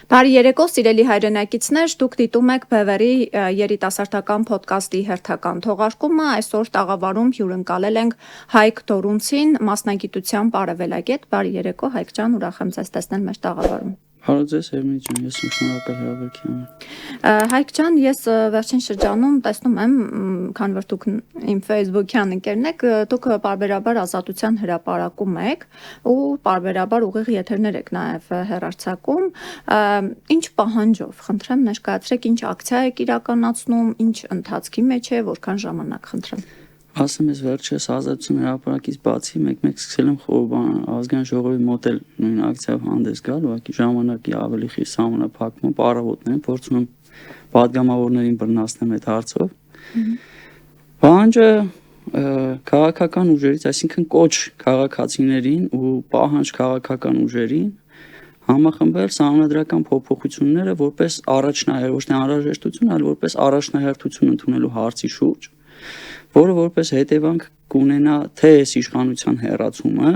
Բարի երեկո, սիրելի հայրենակիցներ, դուք դիտում եք Բևերի երիտասարդական փոդքասթի հերթական թողարկումը։ Այսօր տաղավարում հյուրընկալել ենք Հայկ Դորունցին, մասնագիտությամբ արևելագետ։ Բարի երեկո, Հայկ ջան, ուրախ եմ ձեզ տեսնել մեր տաղավարում։ Բարև ձեզ, Էրմինե ջան, ես շնորհակալ հրավերքի համար։ Հայկ ջան, ես վերջին շրջանում տեսնում եմ, քանի որ դուք իմ Facebook-յան ընկերն եք, դուք պարբերաբար Ազատության հրապարակում եք ու պարբերաբար ուղիղ եթերներ եք նաև հեռարձակում։ Ինչ պահանջով, խնդրեմ ներկայացրեք, ինչ ակցիա եք իրականացնում, ինչ ընթացքի մեջ է, որքան ժամանակ, խնդրեմ։ Ասեմ ես վերջերս Ազատություն հրապարակից բացի մեկ սկսել եմ ազգային ժողովի մոտ էլ նույն ակցիայով հանդես գալ, ուղղակի ժամանակի ավելի խիստ սահմանափակում, պարավոտներ, փորձում եմ պատգամավորներին բռնացնել այդ հարցով։ Պահանջը քաղաքական ուժերից, այսինքն կոչ քաղաքացիներին ու պահանջ քաղաքական ուժերին համախմբել սահմանադրական փոփոխությունները որպես առաջնահերթ, ոչ թե անհրաժեշտություն, այլ որպես առաջնահերթություն ընդունելու հարցի շուրջ, որը որպես հետևանք կունենա թե այս իշխանության հեռացումը,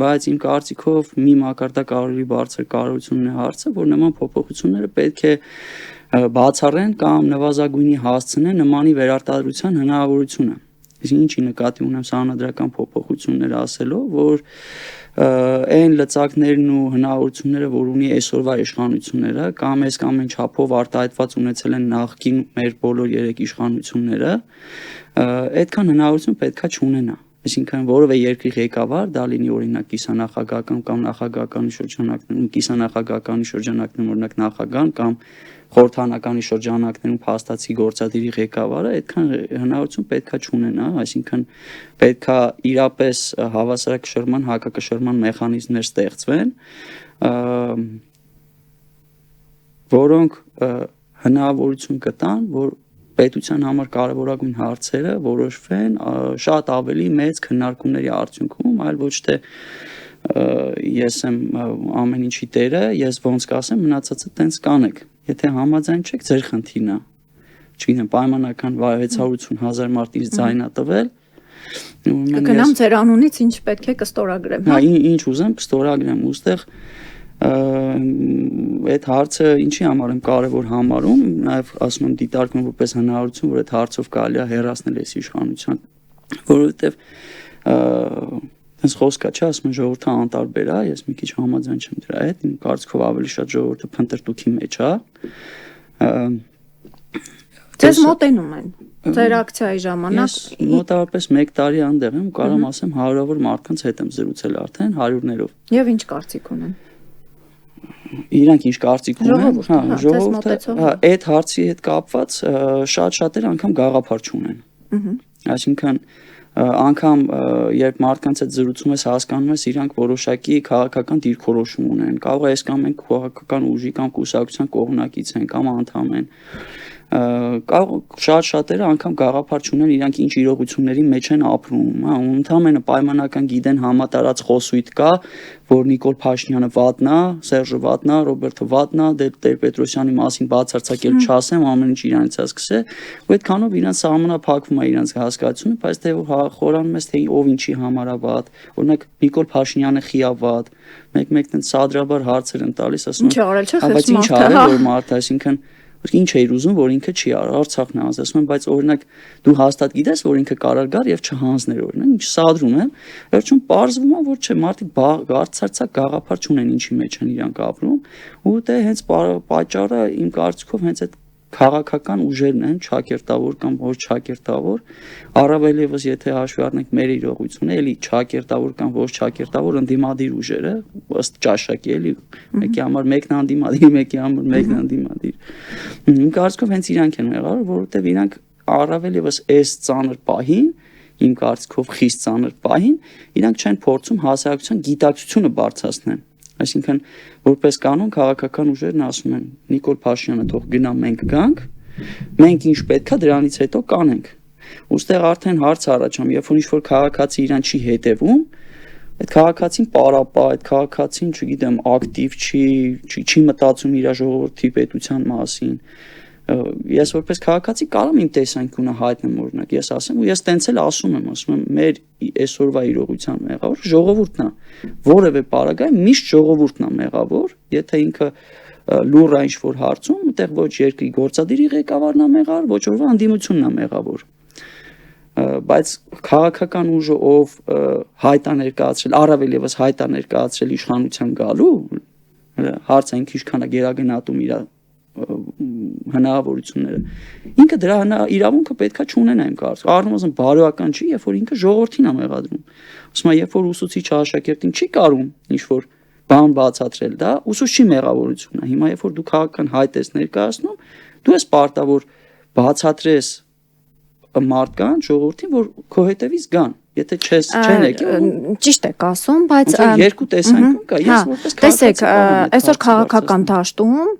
բայց իմ կարծիքով մի մակարդակ ավելի բարձր կարևորությունն է հարցը, որ նման փոփոխությունները պետք է բացառեն կամ նվազագույնի հասցնեն նմանի վերարտադրության հնարավորությունը։ Իսկ ինչի նկատի ունեմ սահմանադրական փոփոխություններ ասելով, որ այն լծակներն ու հնարավորությունները, որ ունի այսօրվա իշխանությունները, կամ այն չափով արտահայտված ունեցել են նախկին մեր բոլոր երեք իշխանությունները, այդքան հնարավորություն պետքա չունենա։ Այսինքն որևէ երկրի ղեկավար, դա լինի օրինակ կիսանախագահական կամ նախագահականի շրջանակներում, կիսանախագահականի շրջանակներում օրինակ նախագահան կամ խորհրդանականի շրջանակներում փաստացի գործադիրի ղեկավարը, այդքան հնարավորություն պետքա չունենա, այսինքն պետքա իրապես հավասարակշռման, հակակշռման մեխանիզմներ ստեղծվեն, որոնք հնարավորություն կտան, որ պետության համար կարևորագույն հարցերը որոշվեն շատ ավելի մեծ քննարկումների արդյունքում, այլ ոչ թե ես եմ ամեն ինչի տերը, ես ոնց կասեմ, մնացածը տենց կանեք։ Եթե համաձայն չեք, ձեր խնդիրն է։ Չգիտեմ, պայմանական 680,000 մարդից ձայն է տվել։ Կգնամ ձեր անունից ինչ պետք է կստորագրեմ, հա։ Ինչ ուզեմ կստորագրեմ, ուստեղ այդ հարցը ինչի համար եմ կարևոր համարում, նաև ասում եմ դիտարկում եմ որպես հնարավորություն, որ այդ հարցով կարելի է հեռացնել այս իշխանության, որովհետև այս խոսքա չէ, ասում են ժողովուրդը անտարբեր է, ես մի քիչ համաձայն չեմ դրա հետ, իմ կարծիքով ավելի շատ ժողովուրդը փնտրտուքի մեջ է։ Ձեզ մոտենում են ձեր ակցիայի ժամանակ։ Ես մոտավորապես 1 տարի այնտեղ եմ, կարամ ասեմ հարյուրավոր մարդկանց հետ եմ զրուցել արդեն, հարյուրներով։ Եվ ինչ կարծիք ունեն։ Իրանք ինչ կարծիք ունեն, ժողովուրդը, այդ հարցի հետ կապված շատ-շատեր անգամ գաղափար չունեն։ Այսինքն անգամ երբ մարդկանց հետ զրուցում ես, հասկանում ես, իրանք որոշակի քաղաքական դիրքորոշում ունեն, կարող է այս կամ այն քաղաքական ուժի կամ կուսակցության կողմնակից են կամ անդամ են։ Շատ-շատերը անգամ գաղափար չունեն իրանք ինչ իրողությունների մեջ են ապրում, հա, ընդհանրապես պայմանական գիտեն համատարած խոսույթ կա, որ Նիկոլ Փաշինյանը վատն է, Սերժը վատն է, Ռոբերտը վատն է, Տեր-Պետրոսյանի մասին բացարձակել չասեմ, ամեն ինչ իրանից է սկսե, ու այդքանով իրանք սահմանափակվում է իրանք հասկացությունը, բայց թե խորանում ես թե ով ինչի համար է վատ, օրինակ Նիկոլ Փաշինյանը խի է վատ, մեկ տենց սադրաբար հարցեր են տալիս, ասում են, բայց ինչ արել որ մարդ, այսինքն ինչ էիր ուզում, որ ինքը չի արել, Արցախն է ասում են, բայց օրինակ դու հաստատ գիտես, որ ինքը կարող գար եւ չհանձներ օրինակ, ինչ սադրում եմ, վերջում պարզվում է, որ չէ, մարդիկ բարձրացակ գաղափար չունեն ինչի մեջ են իրանք ապրում, ու դե հենց պատճառը իմ կարծիքով հենց այդ քաղաքական ուժերն են, ճակերտավոր կամ ոչ ճակերտավոր, առավել եւս եթե հաշվի առնենք մեր իրողությունը, էլի ճակերտավոր կամ ոչ ճակերտավոր ընդդիմադիր ուժերը, ըստ ճաշակի էլի, մեկի համար մեկն անդիմադիր, մեկի համար մեկն անդիմադիր։ Իմ կարծիքով հենց իրանք են եղել, որովհետեւ իրանք առավել եւս այս ծանր պահին, իմ կարծիքով խիստ ծանր պահին, իրանք չեն փորձում հասարակության գիտակցությունը բարձրացնել։ Այսինքն որպես կանոն քաղաքական ուժերն ասում են Նիկոլ Փաշինյանը թող գնա մենք գանք, մենք ինչ պետքա դրանից հետո կանենք։ Ոստեղ արդեն հարց առաջանում, երբ որ ինչ-որ քաղաքացի իրան չի հետևում, այդ քաղաքացին պարապա, այդ քաղաքացին, չգիտեմ, ակտիվ չի մտածում իր ժողովրդի պետության մասին։ Ես որպես քաղաքացի կարող եմ իմ տեսանկյունը հայտնեմ օրինակ, ես ասեմ ու ես տենց էլ ասում եմ, մեր այսօրվա իրողության մեղավոր ժողովուրդն է, որևէ պարագայում միշտ ժողովուրդն է մեղավոր, եթե ինքը լուր ինչ որ հարցում, այդտեղ ոչ երկրի գործադիրի ղեկավարն է մեղավոր, ոչ օրվա անդիմությունն է մեղավոր։ Բայց քաղաքական ուժը ով հայտ է ներկայացրել, առավել եւս հայտ է ներկայացրել իշխանության գալու, հարցը ինչքան է գերագնահատում իր հնարավորությունները։ Ինքը դրա իրավունքը պետքա չունենա իմ կարծիքով։ Առնվազն բարոյական չի, երբ որ ինքը ժողովրդին է մեղադրում։ Ասում եմ, երբ որ ուսուցիչ աշակերտին չի կարող ինչ որ բան բացատրել, դա ուսուցչի մեղավորությունն է։ Հիմա երբ որ դու քաղաքական հայտ ես ներկայացնում, դու ես պարտավոր բացատրես մարդկանց, ժողովրդին, որ քո հետևից գան։ Եթե չեն եկել, ճիշտ եք ասում, բայց երկու տեսանկյուն կա։ Ես որպես տեսեք, այսօր քաղաքական դաշտում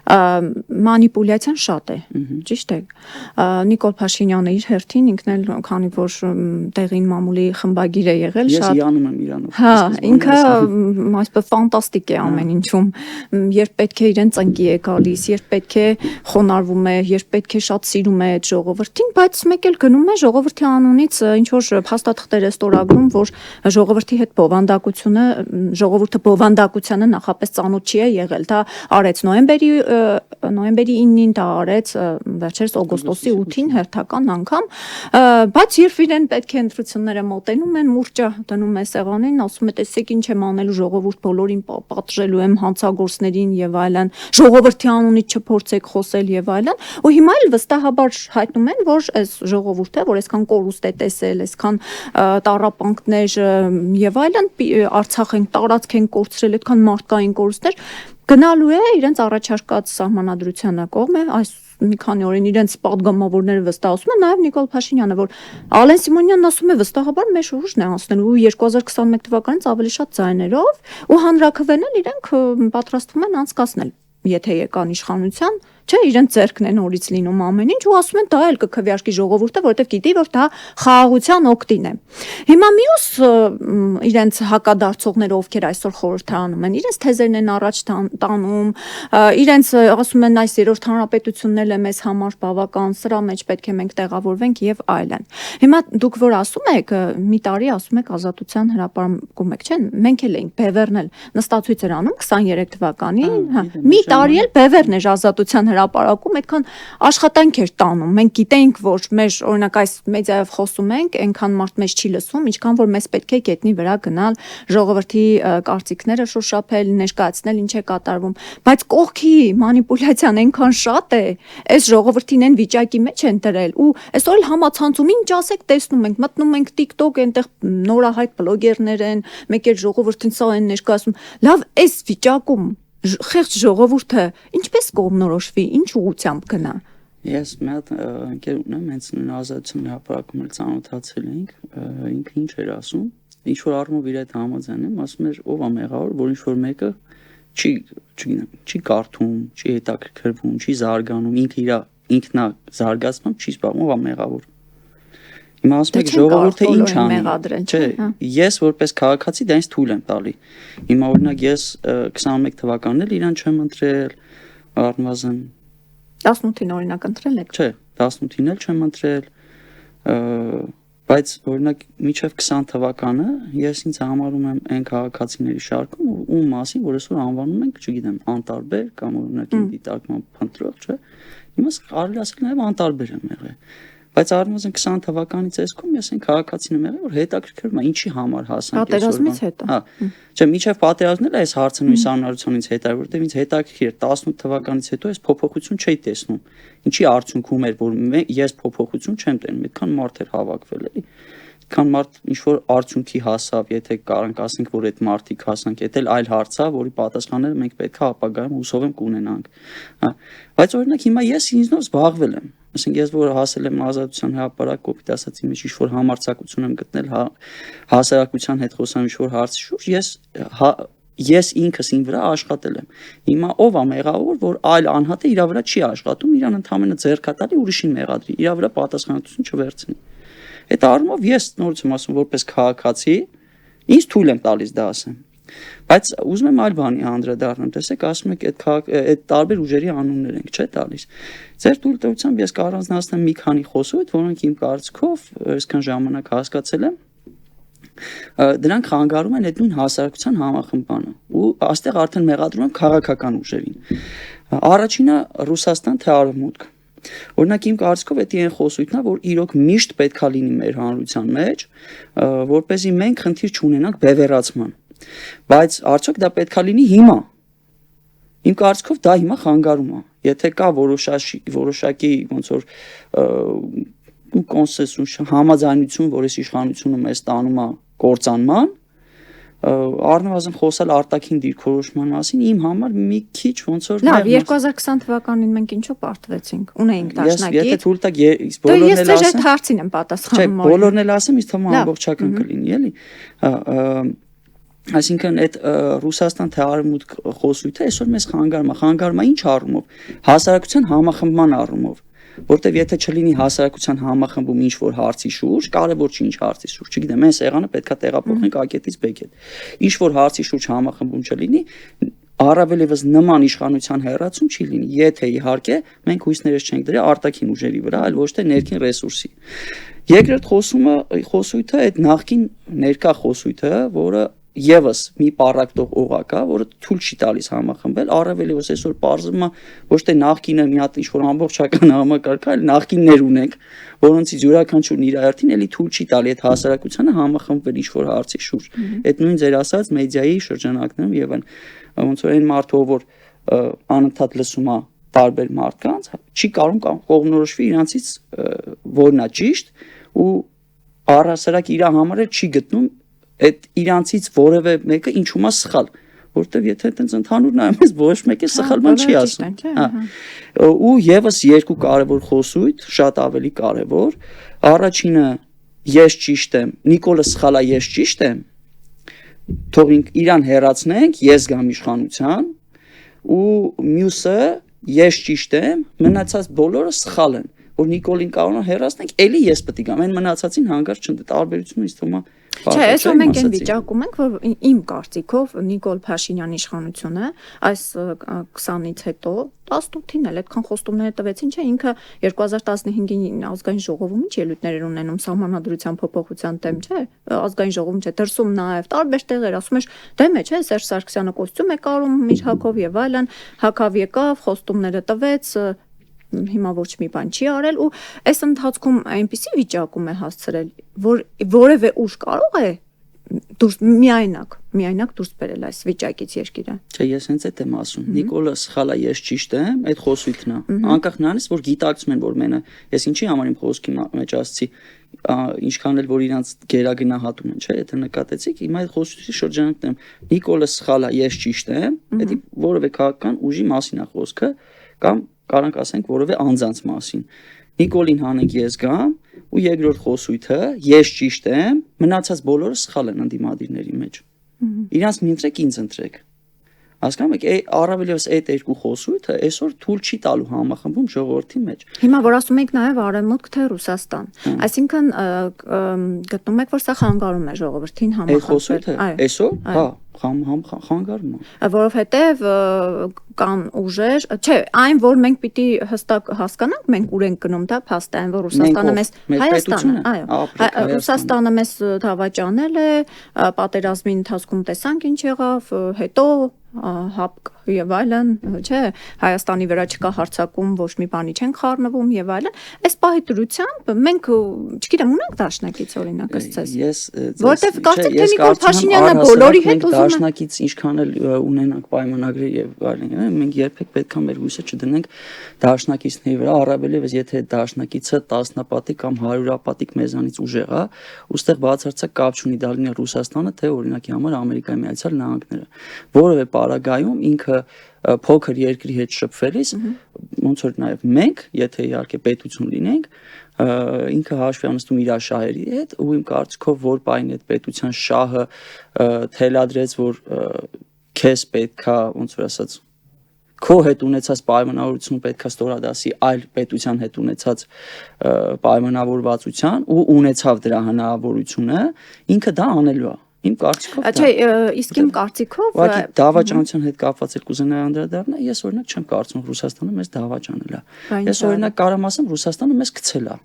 մանիպուլյացիան շատ է, ճիշտ է։ Նիկոլ Փաշինյանը իր հերթին ինքն էլ քանի որ տեղին մամուլի խմբագիր է եղել, շատ։ Ես հիանում եմ իրանով։ Հա, ինքը այսպես ֆանտաստիկ է ամեն ինչում։ Երբ պետք է իրեն ծնկի է գալիս, երբ պետք է խոնարհվում է, երբ պետք է շատ սիրում է այդ ժողովրդին, բայց մեկ էլ գնում է ժողովրդի անունից ինչ որ փաստաթղթեր է ստորագրում, որ ժողովրդի հետ բովանդակությունը, ժողովուրդը բովանդակությանը նախապես ծանոթ չի եղել։ Դա արեց նոյեմբերի 9-ին դա արեց, վերջերս օգոստոսի 8-ին հերթական անգամ, բայց երբ իրեն պետք է ընտրությունները մոտենում են, մուրճը դնում է սեղանին, ասում է տեսեք ինչ եմ անելու ժողովուրդ բոլորին պատժելու եմ հանցագործներին եւ այլն, ժողովրդի անունից չփորձեք խոսել եւ այլն, ու հիմա էլ վստահաբար հայտնում են, որ այս ժողովուրդը, որ այսքան կորուստ է տեսել, այսքան տառապանքներ եւ այլն Արցախ են տարածք են կորցրել, այդքան մարդկային կորուստներ գնալու է իրենց առաջարկած սահմանադրությանը կողմը, այս մի քանի օրին իրենց պատգամավորները վստահում են, նաև Նիկոլ Փաշինյանը, որ Ալեն Սիմոնյանն ասում է վստահաբար մեր ուժն է անցնելու 2021 թվականից ավելի շատ ձայներով ու հանրաքվեն էլ իրենք պատրաստվում են անցկացնել, եթե եկան իշխանության, չէ, իրենց ձեռքն է նորից լինում ամեն ինչ ու ասում են դա էլ կքվեարկի ժողովուրդը, որովհետև գիտի, որ դա խաղաղության օգտին է։ Հիմա մյուս իրենց հակադարձողները, ովքեր այսօր խորհրդանում են, իրենց թեզերն են առաջ տանում, իրենց ասում են այս երրորդ հանրապետությունն էլ է մեզ համար բավական, սրա մեջ պետք է մենք տեղավորվենք եւ այլն։ Հիմա դուք որ ասում եք, մի տարի ասում եք ազատության հրապարակում եք, չէ՞, մենք էլ էինք Բևերն էլ նստածույց էր անում 23 թվականին, մի տարի էլ Բևերն էր ազատության հրապարակում, այդքան աշխատանք էր տանում։ Մենք գիտենք, որ մեր օրինակ այս մեդիայով խոսում ենք, այնքան մարդ մեզ չի լսում, ինչքան որ մեզ պետք է գետնի վրա գնալ, ժողովրդի կարծիքները շոշափել, ներկայացնել ինչ է կատարվում, բայց կողքի մանիպուլյացիան այնքան շատ է, այս ժողովրդին այն վիճակի մեջ են դրել ու այսօր էլ համացանցում ինչ ասեք տեսնում ենք, մտնում ենք TikTok, այնտեղ նորահայտ բլոգերներ են, մեկ էլ ժողովրդին սա են ներկայացնում։ Լավ, այս վիճակում խեղճ ժողովուրդը ինչպես կողմնորոշվի, ինչ ուղղությամբ գնա։ Ես մի հատ ընկեր ունեմ, հենց նույն ազատության հրապարակում էլ ծանոթացել ենք, ինքը ինչ էր ասում, ինչ որ առումով իր հետ համաձայն եմ, ասում էր ով է մեղավոր, որ ինչ որ մեկը չի կարդում, չի հետաքրքրվում, չի զարգանում, ինքնա զարգացնում, չի զբաղվում, ով է մեղավոր։ Հիմա ասում եք ժողովուրդը ինչ անի։ Չէ, ես որպես քաղաքացի դա ինձ թույլ եմ տալի։ Հիմա օրինակ ես 21 թվականին էլ իրան չեմ ընտրել, առնվազն 18-ին օրինակ ընտրել եք։ Չէ, 18-ին էլ չեմ ընտրել, բայց օրինակ մինչև 20 թվականը ես ինձ համարում եմ այն քաղաքացիների շարքում, ում մասին, որ այսօր անվանում ենք, չգիտեմ, անտարբեր կամ օրինակ դիտարկման փնտրող, չէ։ Հիմա կարելի ասել նաև անտարբեր եմ եղել։ Բայց առնվազն 20 թվականից այսքան ես այն քաղաքացին եմ եղել, որ հետաքրքրում է ինչի համար հասանք այսօր։ Պատերազմից հետո։ Հա։ Չէ, միջև պատերազմն էլ այս հարցը նույն սանարությունից հետ է, որտեղ ինձ հետաքրքիր 18 թվականից հետո ես փոփոխություն չէի տեսնում։ Ինչի արդյունքում էր, որ ես փոփոխություն չեմ տենում, այդքան մարդ էր հավաքվել էլի։ Քան մարդ ինչ որ արդյունքի հասավ, եթե կարանք ասենք, որ այդ մարդիկ հասանք, դա էլ այլ հարց է, որի պատասխանները մենք պետք է ապագայում հուսով եմ կունենանք։ Հա։ Բայց օրինակ հիմա ես ինձնով զբաղվել եմ։ Ասենք ես որ հասել եմ ազատության հրապարակ, կոպիտ ասած ինչ որ համարձակություն եմ գտնել հասարակության հետ խոսամ ինչ որ հարցի շուրջ, ես ինքս ին վրա աշխատել եմ։ Հիմա ով է մեղավոր, որ այլ անհատը իր վրա չի աշխատում, իրան ընդհանրապես ձեռք տալի ուրիշին մեղադրի, իր վրա պատասխանատվություն չվերցնի։ Այդ առումով ես նորից եմ ասում, որպես քաղաքացի, ինձ թույլ եմ տալիս դա ասեմ։ Բայց ուզում եմ այլ բանի անդրադառնամ, տեսեք, ասում եք այդ տարբեր ուժերի անուններ ենք, չէ՞ տալիս։ Ձեր թույլտվությամբ ես կառանձնացնեմ մի քանի խոսույթ, որոնք իմ կարծիքով այսքան ժամանակ հասկացել եմ, Դրանք խանգարում են այդ նույն հասարակության համախմբանը ու այստեղ արդեն մեղադրում եմ քաղաքական ուժերին։ Առաջինը Ռուսաստան թե Արևմուտք։ Օրինակ իմ կարծիքով դա այն խոսույթն է, որ իրոք միշտ պետքա լինի մեր հանրության մեջ, որպեսզի մենք խնդիր չունենանք բևեռացման։ Բայց արդյոք դա պետքա լինի հիմա։ Իմ կարծիքով դա հիմա խանգարում է։ Եթե կա որոշակի ոնց որ կոնսենսուս համաձայնություն, որ այս իշխանությունը մեզ տանում է կործանման, առնվազն խոսալ արտաքին դիրքորոշման մասին իմ համար մի քիչ ոնց որ լավ 2020 թվականին մենք ինչու պարտվեցինք ունեինք դաշնակից եթե թույլ տաք բոլորն էլ ասեմ ես հարցին եմ պատասխանում չէ բոլորն էլ ասեմ ինձ թվում է ամբողջական կլինի էլի այսինքն այդ Ռուսաստան թե Արևմուտք խոսույթը այսօր մեզ խանգարում է ինչ առումով հասարակության համախմբման առումով որտեվ եթե չլինի հասարակության համախմբում ինչ որ հարցի շուրջ, կարևոր չի ինչ հարցի շուրջ, չգիտեմ, այս եղանը պետքա տեղափոխենք ակետից բեկետ։ Ինչ որ հարցի շուրջ համախմբում չլինի, առավել եւս նման իշխանության հերացում չի լինի, եթե իհարկե մենք հույսներս չենք դրել արտաքին ուժերի վրա, այլ ոչ թե ներքին ռեսուրսի։ Երկրորդ խոսույթը այդ նախկին ներկա խոսույթը, որը Եվս մի պարակտող օղակ է, որը թույլ չի տալիս համախմբել, առավել եւս այսօր բարձրում է ոչ թե նախկինը մի հատ ինչ-որ ամբողջական համակարգ է, այլ նախկիններ ունենք, որոնցից յուրաքանչյուրն իր արդին էլի թույլ չի տալի այդ հասարակությանը համախմբվել ինչ-որ հարցի շուրջ։ Այդ նույն ձեր ասած մեդիայի շրջանակներում եւ այն ոնց որ այն մարդը, որ անընդհատ լսում է տարբեր մարդկանց, չի կարող կողմնորոշվի իրանցից որն է ճիշտ ու առհասարակ իր համար չի գտնում այդ իրանցից որևէ մեկը ինչու՞ է սխալ, որտեվ եթե այդպես ընդհանուր նայում ես ոչ մեկը սխալ բան չի ասում։ Ու եւս երկու կարևոր խոսույթ, շատ ավելի կարևոր, առաջինը ես ճիշտ եմ, Նիկոլը սխալ է, ես ճիշտ եմ, թող իրան հեռացնենք, ես գամ իշխանության, ու մյուսը ես ճիշտ եմ, մնացած բոլորը սխալ են, որ Նիկոլին կարող է հեռացնենք, էլի ես պետք է գամ, այն մնացածին հանգարց չընդ տարբերությունը ինձ թվում է Չէ, այսօր մենք այն վիճակում ենք, որ իմ կարծիքով Նիկոլ Փաշինյանի իշխանությունը այս 20-ից հետո 18-ին էլ այդքան խոստումներ տվեցին, չէ, ինքը 2015-ին ազգային ժողովում ինչ ելույթներ էր ունենում սահմանադրության փոփոխության դեմ, չէ, ազգային ժողովում չէ, դրսում նաև տարբեր տեղեր ասում էր, դեմ է, չէ, Սերժ Սարգսյանը կոստյում է կարում իր հակով եւ այլն, հակավ եկավ, խոստումները տվեց հիմա ոչ մի բան չի արել ու այս ընթացքում այնպիսի վիճակում է հասցրել, որ որևէ ուժ կարող է դուրս միայնակ դուրս բերել այս վիճակից երկիրը։ Չէ, ես հենց այդ եմ ասում։ Նիկոլը սխալ է, ես ճիշտ եմ, այդ խոսույթն է։ Անկախ նրանից, որ գիտակցում են, որ մենը, ես ինչի համար իմ խոսքի մեջ ասացի, ինչքան էլ որ իրանց գերագնահատում են, չէ, եթե նկատեցիք, հիմա այդ խոսքի շրջանակներում Նիկոլը սխալ է, ես ճիշտ եմ, դա որևէ քաղաքական ուժի մասին է խոսքը կամ Կարանք ասենք որևէ անձանց մասին։ Նիկոլին հանենք ես գամ ու երկրորդ խոսույթը ես ճիշտ եմ, մնացած բոլորը սխալ են ընդդիմադիրների մեջ։ Իրանց մի ընտրեք, ինձ ընտրեք։ Հասկանում եք, առավել եւս այդ երկու խոսույթը այսօր թույլ չի տալու համախմբում ժողովրդի մեջ։ Հիմա որ ասում եք նաև Արևմուտք թե Ռուսաստան, այսինքն գտնում եք, որ սա խանգարում է ժողովրդին համախմբել։ Այսօր, հա, խանգարում է։ Որովհետև կան ուժեր, չէ, այն որ մենք պիտի հստակ հասկանանք, մենք ուր ենք գնում, դա փաստ է, այն որ Ռուսաստանը մեզ Հայաստանը, այո, Ռուսաստանը մեզ դավաճանել է, պատերազմի ընթացքում տեսանք ինչ եղավ, հետո հապկ եւ այլն, չէ, Հայաստանի վրա չկա հարձակում, ոչ մի բանի չեն խառնվում եւ այլն։ Այս պահի դրությամբ մենք, չգիտեմ, ունենք դաշնակից օրինակ ըստ որտեվ կարծեք թե Նիկոլ Փաշինյանը բոլորի հետ ուզում է դաշնակից ինչքան էլ ունենանք պայմանագրեր եւ այլն, մենք երբեք պետքա մեր հույսը չդնենք դաշնակիցների վրա, առավել եւս եթե դաշնակիցը տասնապատիկ կամ հարյուրապատիկ մեզանից ուժեղ է, ուստեղ բացարձակ կապ չունի դա լինի Ռուսաստանը թե օրինակի համար Ամերիկայի Միացյալ Նահանգները, որովհետեւ պարագայում ինքը փոքր երկրի հետ շփվելիս ոնց որ նաև մենք, եթե իհարկե պետություն լինենք, ինքը հաշվի անցնում իր շահերի հետ ու իմ կարծիքով որ պայն այդ պետության շահը թելադրեց, որ քեզ պետքա ոնց որ ասած քո հետ ունեցած պայմանավորություն պետքա ստորադասի այլ պետության հետ ունեցած պայմանավորվածության ու ունեցավ դրա հնարավորությունը, ինքը դա անելու է։ Իմ կարծիքով դա։ Չէ, իսկ իմ կարծիքով ուղղակի դավաճանության հետ կապված էլ կուզենայի անդրադառնալ, ես օրինակ չեմ կարծում Ռուսաստանը մեզ դավաճանել է։ Ես օրինակ կարամ ասեմ Ռուսաստանը մեզ գցել է։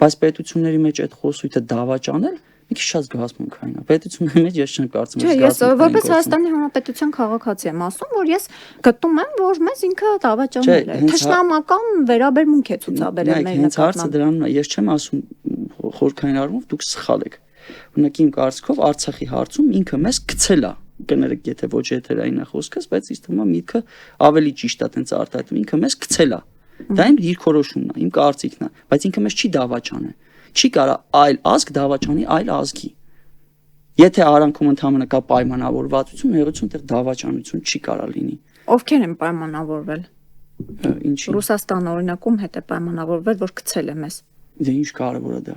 Բայց պետությունների մեջ այդ խոսույթը դավաճանել մի քիչ շատ զգացմունքային է։ Պետությունների մեջ ես չեմ կարծում, Չէ, ես որպես Հայաստանի Հանրապետության քաղաքացի եմ ասում, որ ես գտնում եմ, որ մեզ ինքը դավաճանել է։ Թշնամական վերաբերմունք է ցուցաբերել մեր նկատմամբ։ Հենց հարցը դրանն է, ես չեմ ասում խորքային առումով դուք սխալ եք։ Օրինակ իմ կարծիքով Արցախի հարցում ինքը մեզ գցել է, կներեք, եթե ոչ եթերային է խոսքս, բայց ինձ թվում է միտքը ավելի ճիշտ է տենց արտահայտվում, ինքը մեզ գցել է։ Դա իմ դիրքորոշումն է, իմ կարծիքն է, բայց ինքը մեզ չի դավաճանել։ Չի կարա այլ ազգ դավաճանի այլ ազգի։ Եթե արանքում ընդհանրապես կա պայմանավորվածություն, նեղություն, այդտեղ դավաճանություն չի կարա լինի։ Ովքեր են պայմանավորվել։ Ինչի։ Ռուսաստանը օրինակում հետ է պայմանավորվել, որ գցել է մեզ։ Դե ինչ կարևոր է դա։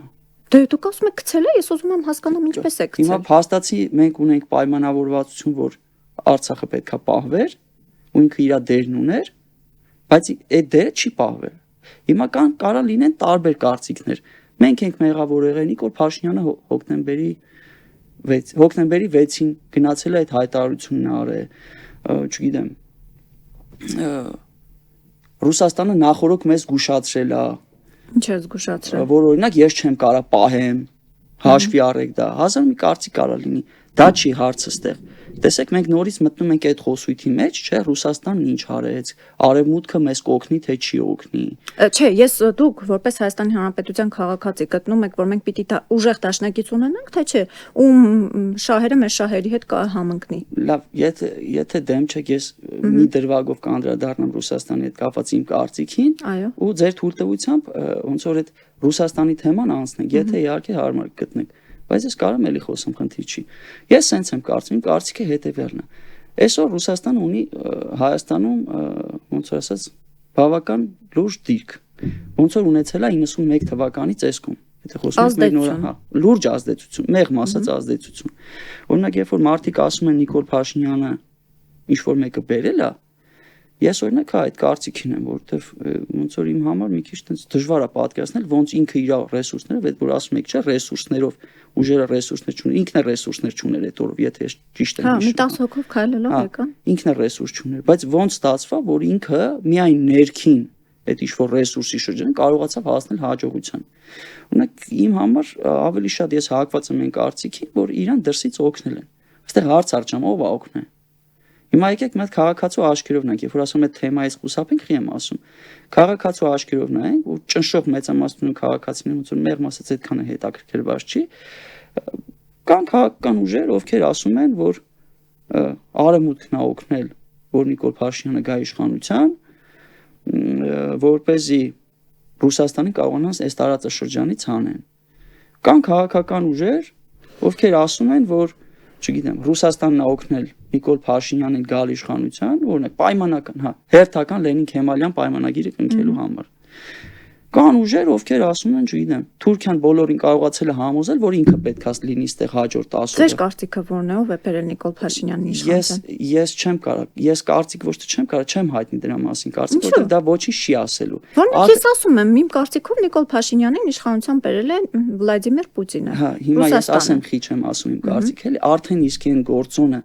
Դե դուք ասում եք գցել է, ես ուզում եմ հասկանամ ինչպես է գցել։ Հիմա փաստացի մենք ունենք պայմանավորվածություն, որ Արցախը պետքա պահվեր, ու ինքը իր դերն ուներ, բայց այդ դերը չի պահվել։ Հիմա կարա լինեն տարբեր կարծիքներ։ Մենք ենք մեղավոր եղել, Նիկոլ Փաշինյանը հոկտեմբերի 6-ին գնացել է այդ հայտարարությունն արել, չգիտեմ, Ռուսաստանը նախորոք մեզ զգուշացրել է, ինչ է զգուշացրել, որ օրինակ ես չեմ կարա պահեմ, հաշվի առեք դա, հազար մի կարծիք կարա լինի, դա չի հարցը ստեղ։ Տեսեք, մենք նորից մտնում ենք այդ խոսույթի մեջ, չէ, Ռուսաստանն ինչ արեց, արևմուտքը մեզ կօգնի, թե չի օգնի։ Չէ, ես դուք որպես Հայաստանի Հանրապետության քաղաքացի գտնում եք, որ մենք պիտի ուժեղ դաշնակից ունենանք, թե չէ, ում շահերը մեր շահերի հետ համընկնի։ Լավ, եթե դեմ չեք, ես մի դրվագով կանդրադառնամ Ռուսաստանի հետ կապված իմ կարծիքին, ու ձեր թույլտվությամբ ոնց որ այդ Ռուսաստանի թեման անցնենք, եթե իհարկե հարմար գտնենք։ Բայց ես կարամ էլի խոսեմ, խնդիր չի։ Ես սենց եմ կարծում, իմ կարծիքը հետևյալն է։ Այսօր Ռուսաստանը ունի Հայաստանում, ոնց որ ասած, բավական լուրջ դիրք։ Ոնց որ ունեցել է 91 թվականի ծեսքում։ Եթե խոսում ենք մեր նոր, հա, լուրջ ազդեցություն, մեղմ ասած ազդեցություն։ Օրինակ, երբ որ մարդիկ ասում են Նիկոլ Փաշինյանը ինչ որ մեկը բերել է, ես օրինակ այդ կարծիքին եմ, որովհետև ոնց որ իմ համար մի քիչ տենց դժվար է պատկերացնել, ոնց ինքը իր ռեսուրսներով, այդ որ ասում եք, չէ, ռեսուրսներով, ուժերը ռեսուրսներ չուներ, ինքն է ռեսուրսներ չուներ այդ օրով, եթե ես ճիշտ եմ հիշում։ Հա, մի 10 հոգով քայլելով եկան։ Ինքն է ռեսուրս չուներ, բայց ոնց ստացվա, որ ինքը միայն ներքին այդ ինչ որ ռեսուրսի շրջան կարողացավ հասնել հաջողության։ Օրինակ իմ համար ավելի շատ ես հակված եմ այն կարծիքին, որ իրան դրսից օգնել են։ Այստեղ հարց արճամ, ով է օգնել։ Հիմա եկեք մենք քաղաքացու աչքերով նայենք, երբ որ ասում եմ թեմայից խուսափենք, խի եմ ասում։ Քաղաքացու աչքերով նայենք, ու ճնշող մեծամասնություն քաղաքացիներ ոնց որ մեղմ ասած այդքան հետաքրքրված չի։ Կան քաղաքական ուժեր, ովքեր ասում են, որ արևմուտքն է օգնել, որ Նիկոլ Փաշինյանը գա իշխանության, որպեսզի Ռուսաստանի կարողանան այս տարածաշրջանից հանեն։ Կան քաղաքական ուժեր, ովքեր ասում են, որ չգիտեմ, Ռուսաստանն է օգնել Նիկոլ Փաշինյանին գալ իշխանության, օրինակ պայմանական, հա, հերթական Լենին-Քեմալյան պայմանագիրը կնքելու համար։ Կան ուժեր, ովքեր ասում են, չգիտեմ, Թուրքիան բոլորին կարողացել է համոզել, որ ինքը պետքա լինի այստեղ հաջորդ 10 օրը։ Ձեր կարծիքը ո՞րն է, ով է բերել Նիկոլ Փաշինյանին իշխանության։ Ես չեմ կարող, ես կարծիք ոչ թե չեմ կարող, չեմ հայտնի դրա մասին կարծիք, որովհետև դա ոչինչ չի ասելու։ Որոնք ես ասում եմ, իմ կարծիքով Նիկոլ Փաշինյանին իշխանության բերել է Վլադիմիր Պուտինը։ Հա, հիմա ես ասեմ, խի չեմ ասում իմ կարծիքը, էլի արդեն իսկ այն գործոնը,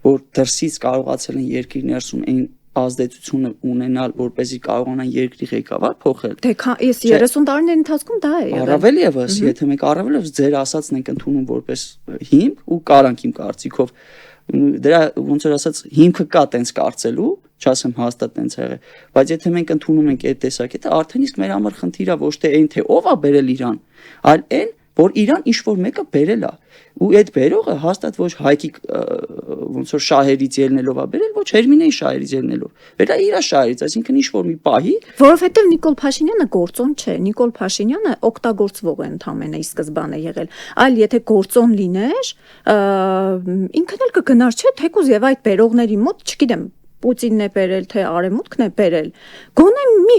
որ դրսից կարողացել են երկրի ներսում այն ազդեցությունը ունենալ, որպեսզի կարողանան երկրի ղեկավար փոխել։ Դե ես 30 տարիների ընթացքում դա է եղել։ Առավել եւս, եթե մենք առավել եւս ձեր ասածն ենք ընդունում որպես հիմք ու կարանք իմ կարծիքով դրա ոնց որ ասած հիմքը կա տենց կարծելու, չասեմ հաստատ տենց եղել, բայց եթե մենք ընդունում ենք այդ տեսակետը, արդեն իսկ մեր համար խնդիր է ոչ թե այն թե ով է բերել իրան, այլ այն որ իրան ինչ որ մեկը բերել է ու այդ բերողը հաստատ ոչ Հայկի ոնց որ շահերից ելնելով է բերել, ոչ Հերմինեի շահերից ելնելով։ Վերա իր շահերից, այսինքն ինչ որ մի պահի, որովհետև Նիկոլ Փաշինյանը գործոն չէ, Նիկոլ Փաշինյանը օգտագործվող է ընդամենը ի սկզբանե եղել, այլ եթե գործոն լիներ, ինքն էլ կգնար, չէ, թեկուզ եւ այդ բերողների մոտ, չգիտեմ, Պուտինն է բերել, թե արևմուտքն է բերել, գոնե մի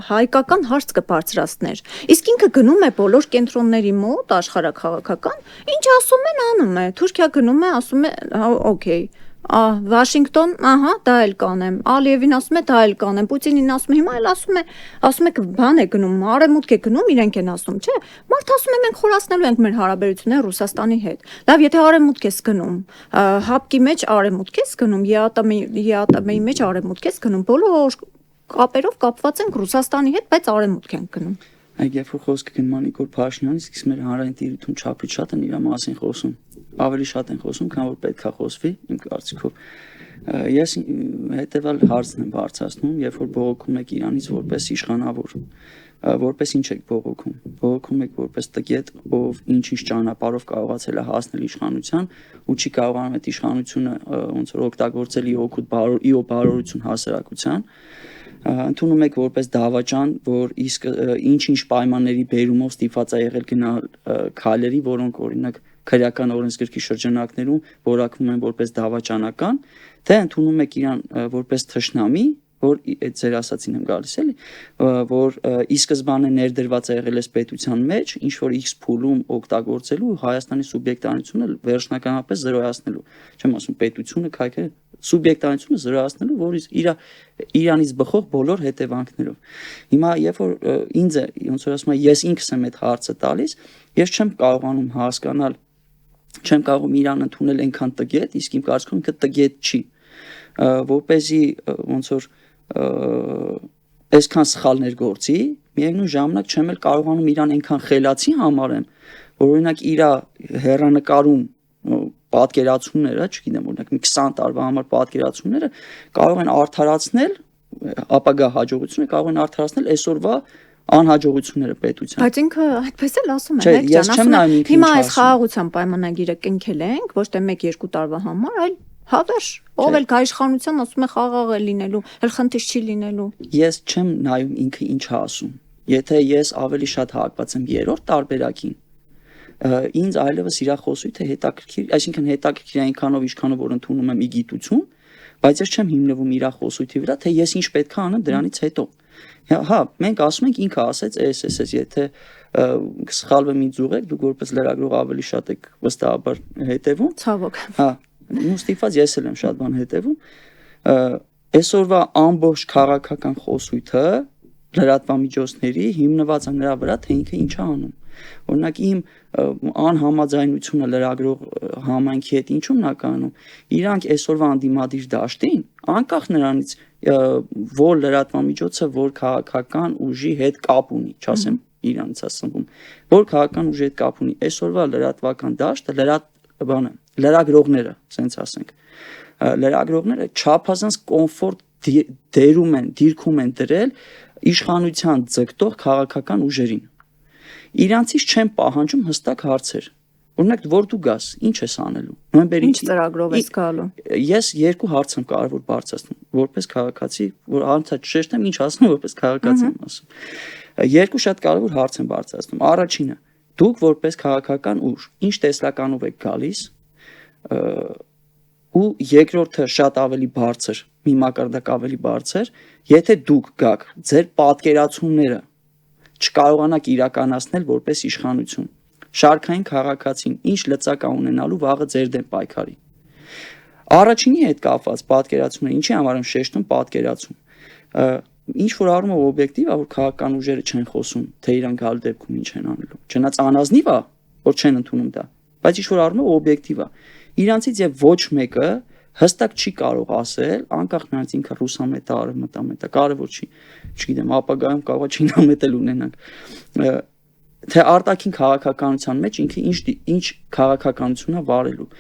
հայկական հարց կբարձրացներ։ Իսկ ինքը գնում է բոլոր կենտրոնների մոտ, աշխարհաքաղաքական, ինչ ասում են, անում է։ Թուրքիա գնում է, ասում է, օքեյ, Վաշինգտոն, ահա, դա էլ կանեմ։ Ալիևին ասում է, դա էլ կանեմ։ Պուտինին ասում է, հիմա էլ ասում է, բան է գնում, արևմուտք է գնում, իրենք են ասում, չէ։ Մարդ ասում է, մենք խորացնելու ենք մեր հարաբերությունները Ռուսաստանի հետ։ Լավ, եթե արևմուտք ես գնում, հապկի մեջ արևմուտք ես գնում, ԵԱՏՄ-ի մեջ արևմուտք ես գնում, բոլոր կապերով կապված ենք Ռուսաստանի հետ, բայց արևմուտք ենք գնում։ Այ երբ որ խոսքը գնում է Նիկոլ Փաշինյանից, իսկ մեր հանրային տիրույթում չափից շատ են իր մասին խոսում, ավելի շատ են խոսում, քան որ պետքա խոսվի, իմ կարծիքով։ Ես հետևալ հարցն եմ բարձրացնում, երբ որ բողոքում եք Իրանից որպես իշխանավոր, որպես ինչ եք բողոքում։ Բողոքում եք որպես տգետ, ով ինչ-ինչ ճանապարհով կարողացել է հասնել իշխանության ու չի կարողանում այդ իշխանությունը ոնց որ օգտագործել իր օգուտ բարօրություն հասարակության։ Ընդունում եք որպես դավաճան, որ իսկ ինչ-ինչ պայմանների բերումով ստիպված է եղել գնալ քայլերի, որոնք օրինակ քրեական օրենսգրքի շրջանակներում որակվում են որպես դավաճանական, թե ընդունում եք իրան որպես թշնամի, որ այդ ձեր ասացին եմ գալիս էլի, որ ի սկզբանե ներդրված է եղել այս պետության մեջ, ինչ որ X փուլում օգտագործելու Հայաստանի սուբյեկտանությունը վերջնականապես զրոյացնելու, չեմ ասում պետությունը, քայքերը սուբյեկտանությունը զրոյացնելու, որից Իրանից բխող բոլոր հետևանքներով։ Հիմա երբ որ ինձ ոնց որ ասում եմ, ես ինքս եմ այդ հարցը տալիս, ես չեմ կարողանում հասկանալ, չեմ կարողում Իրան ընդունել այնքան տգետ, իսկ իմ կարծիքով ինքը տգետ չի, որպեսզի ոնց որ այսքան սխալներ գործի, միևնույն ժամանակ չեմ էլ կարողանում Իրան այնքան խելացի համարեմ, որ օրինակ իր հեռանկարում պատկերացումները, չգիտեմ, օրինակ մի 20 տարվա համար պատկերացումները կարող են արդարացնել ապագա հաջողությունը, կարող են արդարացնել այսօրվա անհաջողությունները պետության։ Բայց ինքը այդպես էլ ասում է, ասում է, հիմա այս խաղաղության պայմանագիրը կնքել ենք, ոչ թե 1-2 տարվա համար, այլ հավերժ, ով էլ կա իշխանության ասում է խաղաղ է լինելու, էլ խնդիր չի լինելու։ Ես չեմ նայում ինքը ինչ է ասում։ Եթե ես ավելի շատ հակված եմ երրորդ տարբերակին, ինձ այլևս իր խոսույթը հետաքրքիր, այսինքն հետաքրքիր այնքանով ինչքանով որ ընդունում եմ ի գիտություն, բայց ես չեմ հիմնվում իր խոսույթի վրա, թե ես ինչ պետք է անեմ դրանից հետո։ Հա, մենք ասում ենք ինքը ասեց էս, եթե սխալվեմ ինձ ուղեք, դուք որպես լրագրող ավելի շատ եք վստահաբար հետևում։ Ցավոք։ Հա, ու ստիպված ես էլ եմ շատ բան հետևում։ Այսօրվա ամբողջ քաղաքական խոսույթը լրատվամիջոցների հիմնված է նրա վրա, թե ինքը ինչ է անում։ Օրինակ իմ անհամաձայնությունը լրագրող համայնքի հետ ինչու՞մն է կանում։ Իրանք այսօրվա անդիմադիր դաշտին, անկախ նրանից, որ լրատվամիջոցը որ քաղաքական ուժի հետ կապ ունի, չասեմ Իրանից ասում, որ քաղաքական ուժի հետ կապ ունի, այսօրվա լրատվական դաշտը լրագրողները, ասենց ասենք, լրագրողները չափազանց կոմֆորտ դիրքում են դրել իշխանության ձգտող քաղաքական ուժերին։ Իրանցից չեն պահանջում հստակ հարցեր։ Օրինակ, որ դու գաս, ինչ ես անելու։ Նոյեմբերի Ինչ ծրագրով ես գալու։ Ես երկու հարց եմ կարևոր բարձրացնում, որպես քաղաքացի, որ անցած շեշտեմ, ինչ ասում, որպես քաղաքացի եմ ասում։ Երկու շատ կարևոր հարց եմ բարձրացնում։ Առաջինը, դուք որպես քաղաքական ուժ, ինչ տեսլականով եք գալիս, ու երկրորդը շատ ավելի բարձր, մի մակարդակ ավելի բարձր, եթե դուք գաք ձեր պատկերացումները չկարողանաք իրականացնել որպես իշխանություն։ Շարքային քաղաքացին ինչ լծակ է ունենալու վաղը ձեր դեմ պայքարի։ Առաջինի հետ կապված պատկերացումները, ինչի համար եմ շեշտում պատկերացում։ Ինչ որ առումով օբյեկտիվ է, որ քաղաքական ուժերը չեն խոսում, թե իրան գալու դեպքում ինչ են անելու։ Չնայած անազնիվ է, որ չեն ընդունում դա, բայց ինչ որ առումով օբյեկտիվ է։ Իրանցից եւ ոչ մեկը հստակ չի կարող ասել, անկախ նրանից ինքը ռուսամետ է, արևմտամետ է, կարևոր չի, չգիտեմ, ապագայում կարող է չինամետ էլ ունենանք, թե արտաքին քաղաքականության մեջ ինքը ինչ քաղաքականություն է վարելու։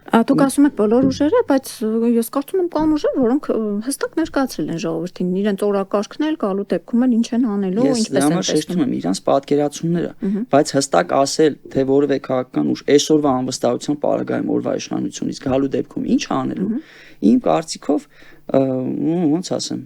Դուք ասում եք բոլոր ուժերը, բայց ես կարծում եմ կան ուժեր, որոնք հստակ ներկայացրել են ժողովրդին, իրենց օրակարգն էլ գալու դեպքում էլ ինչ են անելու, ինչպես են տեսնում եմ իրանց պատկերացումները, բայց հստակ ասել, թե որևէ քաղաքական ուժ այսօրվա անվստահության պարագայում օրվա իշխանությունից գալու դեպքում ինչ անելու, իմ կարծիքով ոնց ասեմ,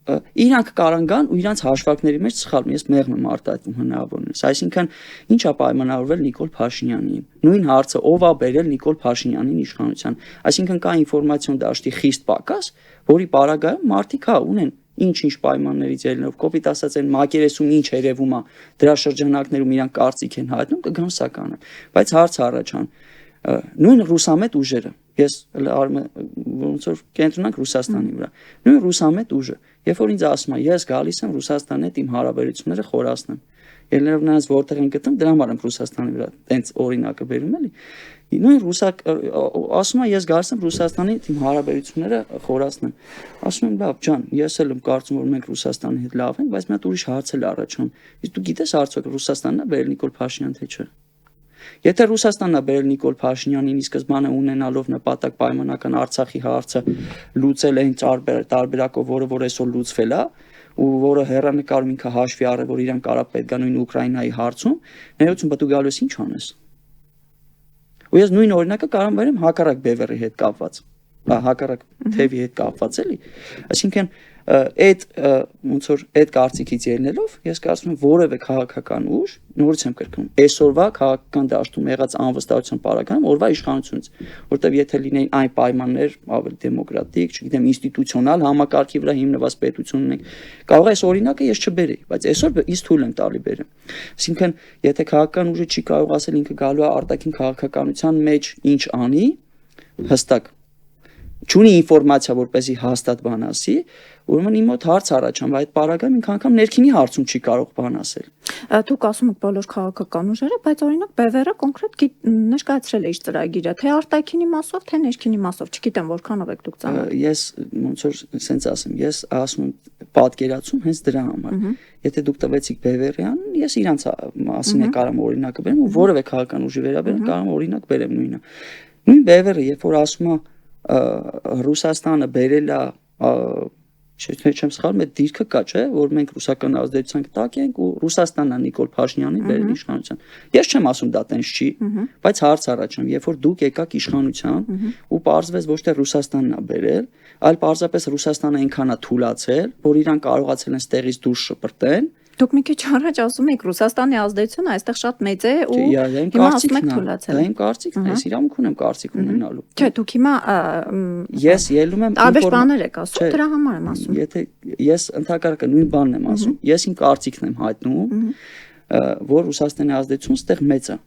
իրանք կարան գան ու իրանց հաշվարկների մեջ սխալ, ես մեղմ եմ արտահայտվում հնարավորինս, այսինքն ինչ է պայմանավորվել Նիկոլ Փաշինյանին, նույն հարցը ով է բերել Նիկոլ Փաշինյանին իշխանության, այսինքն կա ինֆորմացիոն դաշտի խիստ պակաս, որի պարագայում մարդիկ հա ունեն ինչ-ինչ պայմաններից ելնելով, կոպիտ ասած են մակերեսում ինչ երևում է, դրա շրջանակներում իրանք կարծիք են հայտնում, կգան սականը, բայց հարց առաջան, նույն ռուսամետ ուժերը, ես ոնց որ կենտրոնանք Ռուսաստանի վրա, նույն ռուսամետ ուժը, երբ որ ինձ ասում է, ես գալիս եմ Ռուսաստանի հետ իմ հարաբերությունները խորացնեմ, ելնելով նրանց որտեղ են գտնում, դրա համար եմ Ռուսաստանի վրա տենց օրինակը բերում էլի, Նույն ասում եմ ես գալիս եմ Ռուսաստանի իմ հարաբերությունները խորացնեմ։ Ասում եմ լավ ջան, ես էլ եմ կարծում որ մենք Ռուսաստանի հետ լավ ենք, բայց մի հատ ուրիշ հարց էլ առաջանում։ Իսկ դու գիտես արդյոք Ռուսաստանն է բերել Նիկոլ Փաշինյան թե չէ։ Եթե Ռուսաստանն է բերել Նիկոլ Փաշինյանին ի սկզբանե ունենալով նպատակ պայմանական Արցախի հարցը լուծել այն տարբերակով, որ այսօր լուծվել է, ու որը հեռանկարում ինքը հաշվի առել, որ իրան կարա պետք է նույն Ուկրաինայի հարցում, ներողություն, բայց դու գալու ես ինչ անես։ Ու ես նույն օրինակը կարող եմ բերեմ հակառակ բևերի հետ կապված, հակառակ թևի հետ կապված էլի, այսինքն այդ ոնց որ այդ կարծիքից ելնելով ես կարծում եմ որևէ քաղաքական ուժ նորից եմ կրկնում այսօրվա քաղաքական դաշտում եղած անվստահության պարագայում օրվա իշխանությունից որտեղ եթե լինեին այն պայմաններ ավելի դեմոկրատիկ, չգիտեմ ինստիտուցիոնալ համակարգի վրա հիմնված պետություն ունենք կարող է այս օրինակը ես չբերեի, բայց այսօր ես թույլ եմ տալի բերեմ։ Այսինքն եթե քաղաքական ուժը չի կարող ասել ինքը գալու է արտաքին քաղաքականության մեջ ինչ անի հստակ չունի ինֆորմացիա որպեսզի հաստատ բան ասի, ուրեմն իմ մոտ հարց առաջանում, այդ պարագայում ինքը անգամ ներքինի հարցում չի կարող բան ասել։ Դուք ասում եք բոլոր քաղաքական ուժերը, բայց օրինակ ԲՎՌ-ը կոնկրետ ներկայացրել է իր ծրագիրը, թե արտաքինի մասով, թե ներքինի մասով, չգիտեմ որքանով եք դուք ծանոթ։ Ես ոնց որ սենց ասեմ, ես ասում եմ պատկերացում հենց դրա համար։ Եթե դուք տվեցիք ԲՎՌ-ին, ես իրանց մասին է կարամ օրինակը բերեմ ու որևէ քաղաքական ուժի վերաբերյալ կարամ օրինակ բերեմ նույնը։ Նույն ԲՎՌ-ը, երբ որ ասում է Ռուսաստանը բերել է չեմ սխալվում, այդ դիրքը կա, չէ, որ մենք ռուսական ազդեցության տակ ենք ու Ռուսաստանն է Նիկոլ Փաշինյանին բերել իշխանության։ Ես չեմ ասում դա տենց չի, բայց հարց առաջանում, երբ որ դուք եկաք իշխանության ու պարզվեց ոչ թե Ռուսաստանն է բերել, այլ պարզապես Ռուսաստանը այնքան է թուլացել, որ իրան կարողացել են ստեղից դուրս շպրտեն։ Դուք մի քիչ առաջ ասում եք Ռուսաստանի ազդեցությունը այստեղ շատ մեծ է ու հիմա ասում եք թուլացել։ Դա իմ կարծիքն է, ես իրավունք ունեմ կարծիք ունենալու։ Չէ, դուք հիմա ես ելնում եմ տարբեր բաներ եք ասում, դրա համար եմ ասում։ Եթե ես ընդհակառակը նույն բանն եմ ասում, ես իմ կարծիքն եմ հայտնում, որ Ռուսաստանի ազդեցությունը ստեղ մեծ է,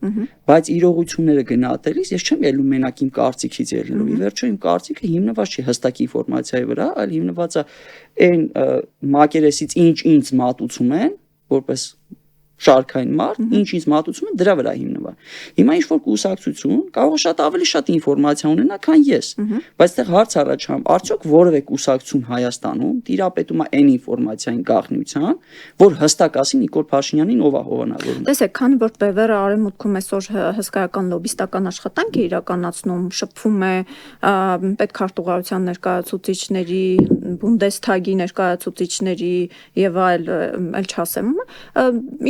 բայց իրողությունները գնահատելիս ես չեմ ելնում մենակ իմ կարծիքից ելնելով։ Ի վերջո իմ կարծիքը հիմնված չի հստակ ինֆորմացիայի վրա, այլ հիմնված է այն մակերեսից ինչ ինձ մատուցում են, որպես շարքային մարդ, ինչ ինձ մատուցում են դրա վրա հիմնված։ Հիմա ինչ որ կուսակցություն կարող է շատ ավելի շատ ինֆորմացիա ունենա, քան ես, բայց այդտեղ հարց առաջանում, արդյոք որևէ կուսակցություն Հայաստանում տիրապետում է այն ինֆորմացիային գաղտնիության, որ հստակ ասի Նիկոլ Փաշինյանին ով է հովանավորում։ Տեսեք, քանի որ ԲՎՌ-ը արևմուտքում այսօր հսկայական լոբիստական աշխատանք է իրականացնում, շփվում է պետքարտուղարության ներկայացուցիչների, Բունդեսթագի ներկայացուցիչների եւ այլ չասեմ,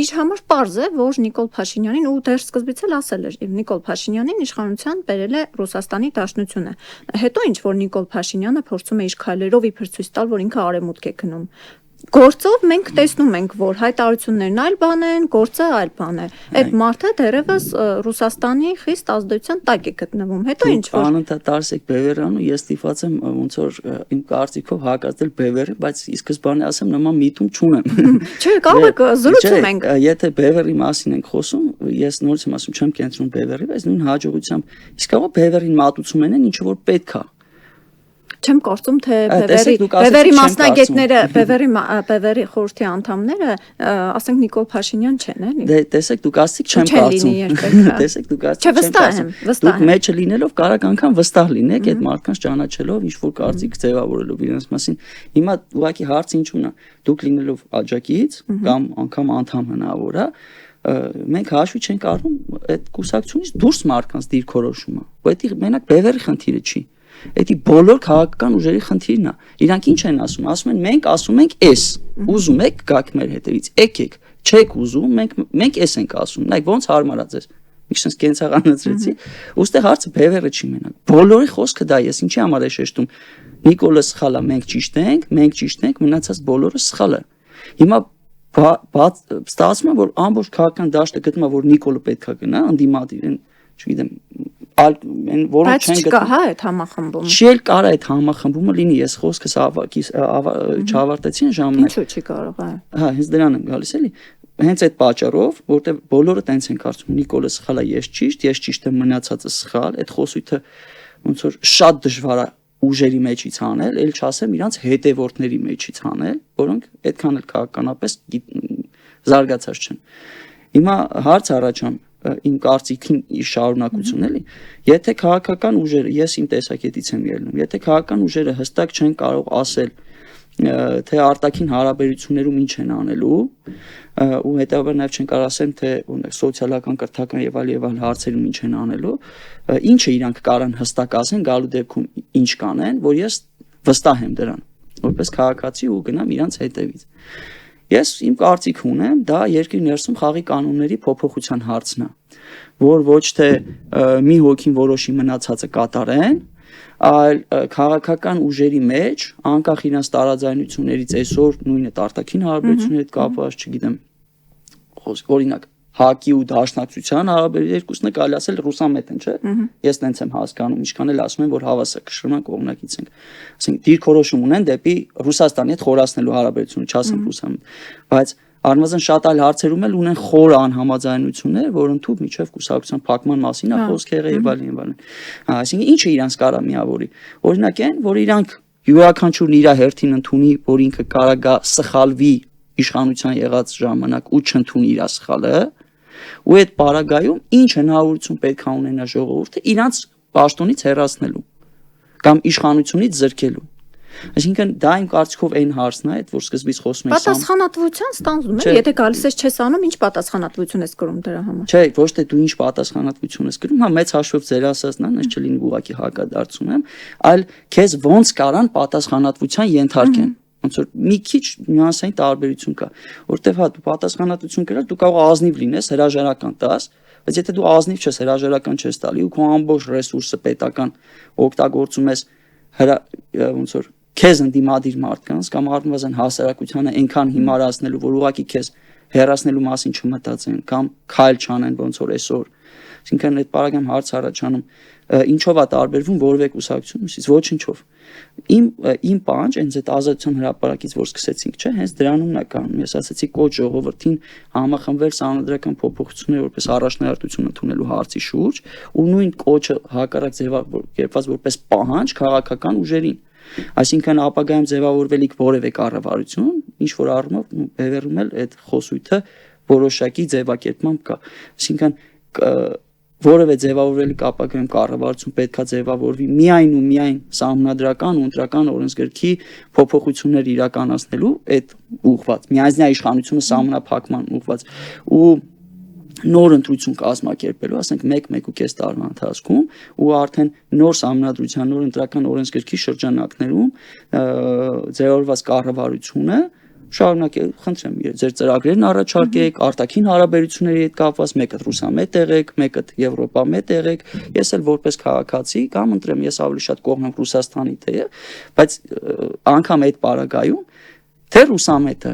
իր համար պարզ է, որ Նիկոլ Փաշինյանին ու դեռ սկզբից էլ ասել էր, Նիկոլ Փաշինյանին իշխանության բերել է Ռուսաստանի Դաշնությունը։ Հետո ինչ որ Նիկոլ Փաշինյանը փորձում է իր քայլերով իբր ցույց տալ, որ ինքը արևմուտք է գնում։ Գործով մենք տեսնում ենք, որ հայտարարություններն այլ բան են, գործը այլ բան է։ Այդ մարդը դեռևս Ռուսաստանի խիստ ազդեցության տակ է գտնվում։ Հետո ինչ որ անընդհատ տարսեք ԲՎՌ-ն ու ես ստիպված եմ ոնց որ իմ կարծիքով հակազդել ԲՎՌ-ը, բայց ի սկզբանե ասեմ նման միտում չունեմ։ Չէ, կարող եք զրուցում ենք։ Եթե ԲՎՌ-ի մասին ենք խոսում, ես նորից եմ ասում, չեմ կենտրոնում ԲՎՌ-ի, բայց նույն հաջողությամբ իսկ կարող ԲՎՌ-ին մատուցում են ինչ որ պետք է։ Չեմ կարծում, թե ԲՎՌ-ի մասնագետները, ԲՎՌ-ի խորհրդի անդամները, ասենք Նիկոլ Փաշինյան չեն, էլի։ Դե տեսեք, դուք ասեք չեմ կարծում։ Տեսեք, դուք ասեք չեմ կարծում։ Դուք մեջը լինելով կարող անգամ վստահ լինեք այդ մարդկանց ճանաչելով, ինչ որ կարծիք ձևավորելով իրենց մասին։ Հիմա ուղղակի հարցը ինչու՞ն է։ Դուք լինելով աջակից կամ անգամ անդամ հնարավոր է, մենք հաշվի չենք առնում այդ կուսակցությունից դուրս մարդկանց դիրքորոշումը։ Բայց մենակ ԲՎՌ-ի խնդիրը չի։ Էդի բոլոր քաղաքական ուժերի խնդիրն է։ Իրանք ինչ են ասում։ Ասում են մենք ասում ենք էս։ Ուզում եք գաք մեր հետևից, եկեք։ Չեք ուզում, մենք էս ենք ասում։ Նայեք ոնց հարմարա ձեզ։ Մի քիչ կենցաղանացրեցի։ Ոստեղ հարցը ԲՎՌ-ը չի մենակ։ Բոլորի խոսքը դա ես ինչի համար է շեշտում։ Նիկոլը սխալ է, մենք ճիշտ ենք, մնացած բոլորը սխալ է։ Հիմա ստացվում է որ ամբողջ քաղաքական դաշտը գտնում է որ Նիկոլը պետքա գնա անդիմադիր, չգիտեմ այն որը չեն գտնում։ Բայց հա այդ համախմբումը։ Չի էլ կարա այդ համախմբումը լինի, ես խոսքս չավարտեցի այն ժամանակ։ Ինչու՞ չի կարող, այ։ Հա, հենց դրան եմ գալիս էլի։ Հենց այդ պատճառով, որտեղ բոլորը տենց են կարծում, Նիկոլը սխալ է, ես ճիշտ եմ, մնացածը սխալ, այդ խոսույթը ոնց որ շատ դժվար է ուժերի մեջից անել, ել չասեմ իրանց հետևորդների մեջից անել, որոնք այդքան էլ քաղաքականապես զարգացած չեն։ Հիմա հարց առաջանում իմ կարծիքին իր շարունակություն էլի, եթե քաղաքական ուժերը, ես իմ տեսակետից եմ ելնում, եթե քաղաքական ուժերը հստակ չեն կարող ասել, թե արտաքին հարաբերություններում ինչ են անելու, ու հետևաբար նաև չեն կարող ասել, թե սոցիալական, կրթական եւ այլ հարցերում ինչ են անելու, ինչը իրանք կարան հստակ ասեն, գալու դեպքում ինչ կանեն, որ ես վստահ եմ դրան, որպես քաղաքացի ու գնամ իրանց հետևից։ Ես իմ կարծիք ունեմ, դա երկրի ներսում խաղի կանոնների փոփոխության հարցն է, որ ոչ թե մի հոգին որոշի մնացածը կատարեն, այլ քաղաքական ուժերի մեջ, անկախ իրենց տարաձայնություններից այսօր նույնը արտաքին հարաբերությունների հետ կապված, չգիտեմ, օրինակ ՀԱԿ-ի ու Դաշնակցության հարաբերությունները երկուսն է կարելի ասել ռուսամետ են, չէ՞։ Ես տենց եմ հասկանում, ինչքան էլ ասում են, որ հավասարակշռում են կողմնակից ենք։ Ասենք դիրքորոշում ունեն դեպի Ռուսաստանի հետ խորացնելու հարաբերությունը, չասեմ ռուսամետ, բայց առնվազն շատ այլ հարցերում էլ ունեն խոր անհամաձայնություններ, որ ընդհանուր միջև կուսակցության փակման մասին է խոսք եղել եւ այլն։ Այսինքն ինչը իրանց կարա միավորի։ Օրինակ են, որ իրանք յուրաքանչյուրն իր հերթին ընդունի, որ ինքը կարա գա սխալվի իշխանության եղած ժամանակ ու չընդունի իր սխալը, ու այդ պարագայում ինչ հնարավորություն պետք է ունենա ժողովուրդը իրանց պաշտոնից հեռացնելու կամ իշխանությունից զրկելու։ Այսինքն դա իմ կարծիքով այն հարցն է, այդ որ սկզբից խոսում ենք։ Պատասխանատվության ստանձնում է, եթե գալիս ես չես անում, ինչ պատասխանատվություն ես կրում դրա համար։ Չէ, ոչ թե դու ինչ պատասխանատվություն ես կրում, հա մեծ հաշվով ձեր ասածն է, ես չլինի ուղղակի հակադարձում եմ, այլ քեզ ոնց կարան պատասխանատվության ենթարկեն։ Ոնց որ մի քիչ նյուանսային տարբերություն կա, որտեվ հա դու պատասխանատվություն կրել, դու կարող ազնիվ լինես, հրաժարական տաս, բայց եթե դու ազնիվ չես, հրաժարական չես տալի ու քո ամբողջ ռեսուրսը պետական օգտագործում ես ոնց որ քեզ ընդդիմադիր մարդկանց կամ առնվազն հասարակությանը այնքան հիմարացնելու, որ ուղղակի քեզ հեռացնելու մասին չմտածեն կամ քայլ չանեն ոնց որ այսօր։ Այսինքն այդ պարագայում հարց առաջանում, ինչով է տարբերվում որևէ կուսակցություն մյուսից, ոչինչով։ Իմ պահանջ հենց այդ ազատության հրապարակից որ սկսեցինք, չէ, հենց դրանումն է կանում։ Ես ասացի կոչ ժողովրդին համախմբվել սահմանադրական փոփոխություններ որպես առաջնահերթություն ընդունելու հարցի շուրջ, ու նույն կոչը հակառակ ձևակերպված որպես պահանջ քաղաքական ուժերին։ Այսինքն ապագայում ձևավորվելիք որևէ կառավարություն, ինչ որ առումով բևեռում էլ այդ խոսույթը որոշակի ձևակերպմամբ կա։ Այսինքն որևէ ձևավորվելիք ապագայում կառավարություն պետքա ձևավորվի միայն ու միայն սահմանադրական ու ընտրական օրենսգրքի փոփոխություններ իրականացնելու այդ ուղղված, միայնա իշխանությունը սահմանափակման ուղղված ու նոր ընտրություն կազմակերպելու, ասենք 1-1.5 տարվա ընթացքում ու արդեն նոր սահմանադրության, նոր ընտրական օրենսգրքի շրջանակներում ձևավորված կառավարությունը շարունակել, խնդրեմ, ձեր ծրագրերն առաջարկեք, արտաքին հարաբերությունների հետ կապված, մեկը ռուսամետ եղեք, մեկը եվրոպամետ եղեք, ես էլ որպես քաղաքացի կամ ընտրեմ, ես ավելի շատ կողմ եմ Ռուսաստանի թե, բայց անգամ այդ պարագայում թե ռուսամետը,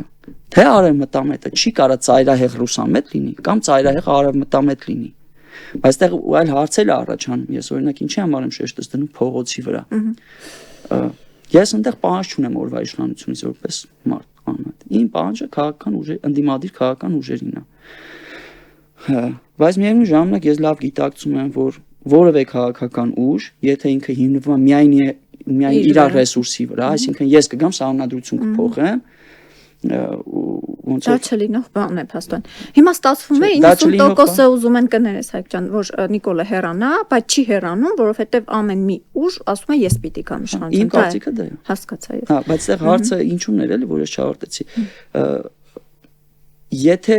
թե արևմտամետը չի կարա ծայրահեղ ռուսամետ լինի կամ ծայրահեղ արևմտամետ լինի։ Բայց այդտեղ այլ հարցեր առաջանում, ես օրինակ ինչի համար եմ շեշտս դնում փողոցի վրա։ Ես այնտեղ պահանջ չունեմ օրվա իշխանությունից որպես մարդ անհատ։ Իմ պահանջը քաղաքական ուժեր, ընդդիմադիր քաղաքական ուժերին է։ Բայց միևնույն ժամանակ ես լավ գիտակցում եմ, որ որևէ քաղաքական ուժ, եթե ինքը հիմնվում է միայն իր ռեսուրսի վրա, այսինքն ես կգամ սահմանադրություն կփոխեմ, դա չլինող բան է փաստորեն։ Հիմա ստացվում է 90%-ը ուզում են կներես Հայկ ջան, որ Նիկոլը հեռանա, բայց չի հեռանում, որովհետև ամեն մի ուժ ասում է ես պիտի կամ իշխանություն։ Իմ կարծիքը դա է։ Հասկացա ես։ Հա, բայց այդտեղ հարցը ինչու՞ն էր էլի, որ ես չավարտեցի։ Եթե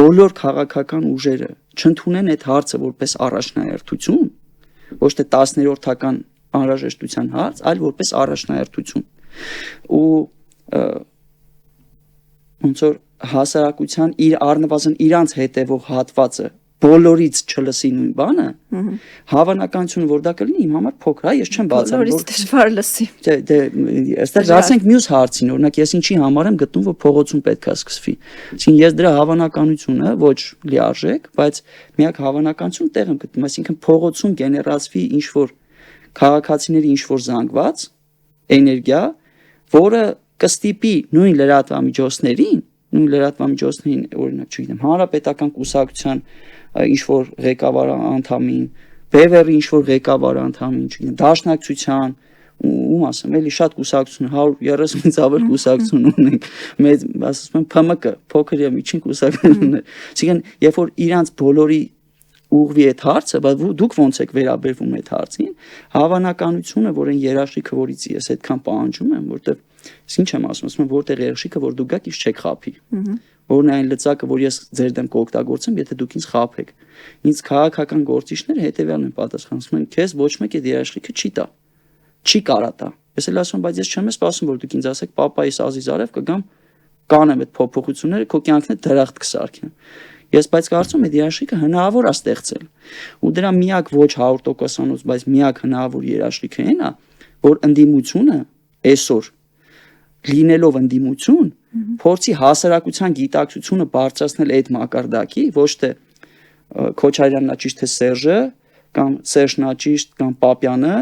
բոլոր քաղաքական ուժերը չընդունեն այդ հարցը որպես առաջնահերթություն, ոչ թե 10-րդական անհրաժեշտության հարց, այլ որպես առաջնահերթություն։ Ու ոնց որ հասարակության իր առնվազն իրանց հետևող հատվածը բոլորից չլսի նույն բանը, հավանականությունը որ դա կլինի իմ համար փոքր է, ես չեմ բացառում, բոլորից դժվար լսի։ Դե այստեղ ասենք մյուս հարցին, օրինակ ես ինչի համար եմ գտնում, որ փողոցում պետք է սկսվի։ Այսինքն ես դրա հավանականությունը ոչ լիարժեք, բայց միակ հավանականություն տեղ եմ գտնում, այսինքն փողոցում գեներացվի ինչ որ քաղաքացիների ինչ որ զանգված էներգիա, որը կստիպի նույն լրատվամիջոցներին, օրինակ, չգիտեմ, հանրապետական կուսակցության ինչ որ ղեկավար անդամին, Բևերի ինչ որ ղեկավար անդամին, չգիտեմ, Դաշնակցության, ում ասեմ, էլի շատ կուսակցություն, 130-ից ավել կուսակցություն ունենք, ասում եմ ՓՄԿ, փոքր եւ միջին կուսակցություններ։ Այսինքն, երբ որ իրանց բոլորի ուղղվի այդ հարցը, բայց դուք ոնց եք վերաբերվում այդ հարցին, հավանականությունը, որ այն երաշխիքը, որից ես այդքան պահանջում եմ, որտեղ ինչ եմ ասում, որտեղ երաշխիքը, որ դուք գաք, ինձ չեք խափի։ Որն է այն լծակը, որ ես ձեր դեմ կօգտագործեմ, եթե դուք ինձ խափեք։ Ինձ քաղաքական գործիչները հետևյալն են պատասխանում, քեզ ոչ մեկ այդ երաշխիքը չի տա։ Չի կարա տա։ Ես էլ ասում եմ, բայց ես չեմ սպասում, որ դուք ինձ ասեք, պապայիս Ազիզ արև կգամ կանեմ այդ փոփոխությունները, քո կյանքն է դրախտ կսարքեմ։ Ես բայց կարծում եմ, այդ երաշխիքը հնարավոր է ստեղծել։ Ու դրա միակ ոչ 100%-անոց, բայց միակ հնարավոր երաշխիքը այն է, որ ընդդիմությունը այսօր լինելով ընդդիմություն, փորձի հասարակության գիտակցությունը բարձրացնել այդ մակարդակի, ոչ թե Քոչարյանն է ճիշտ, թե Սերժը, կամ Սերժն է ճիշտ, կամ Պապյանը,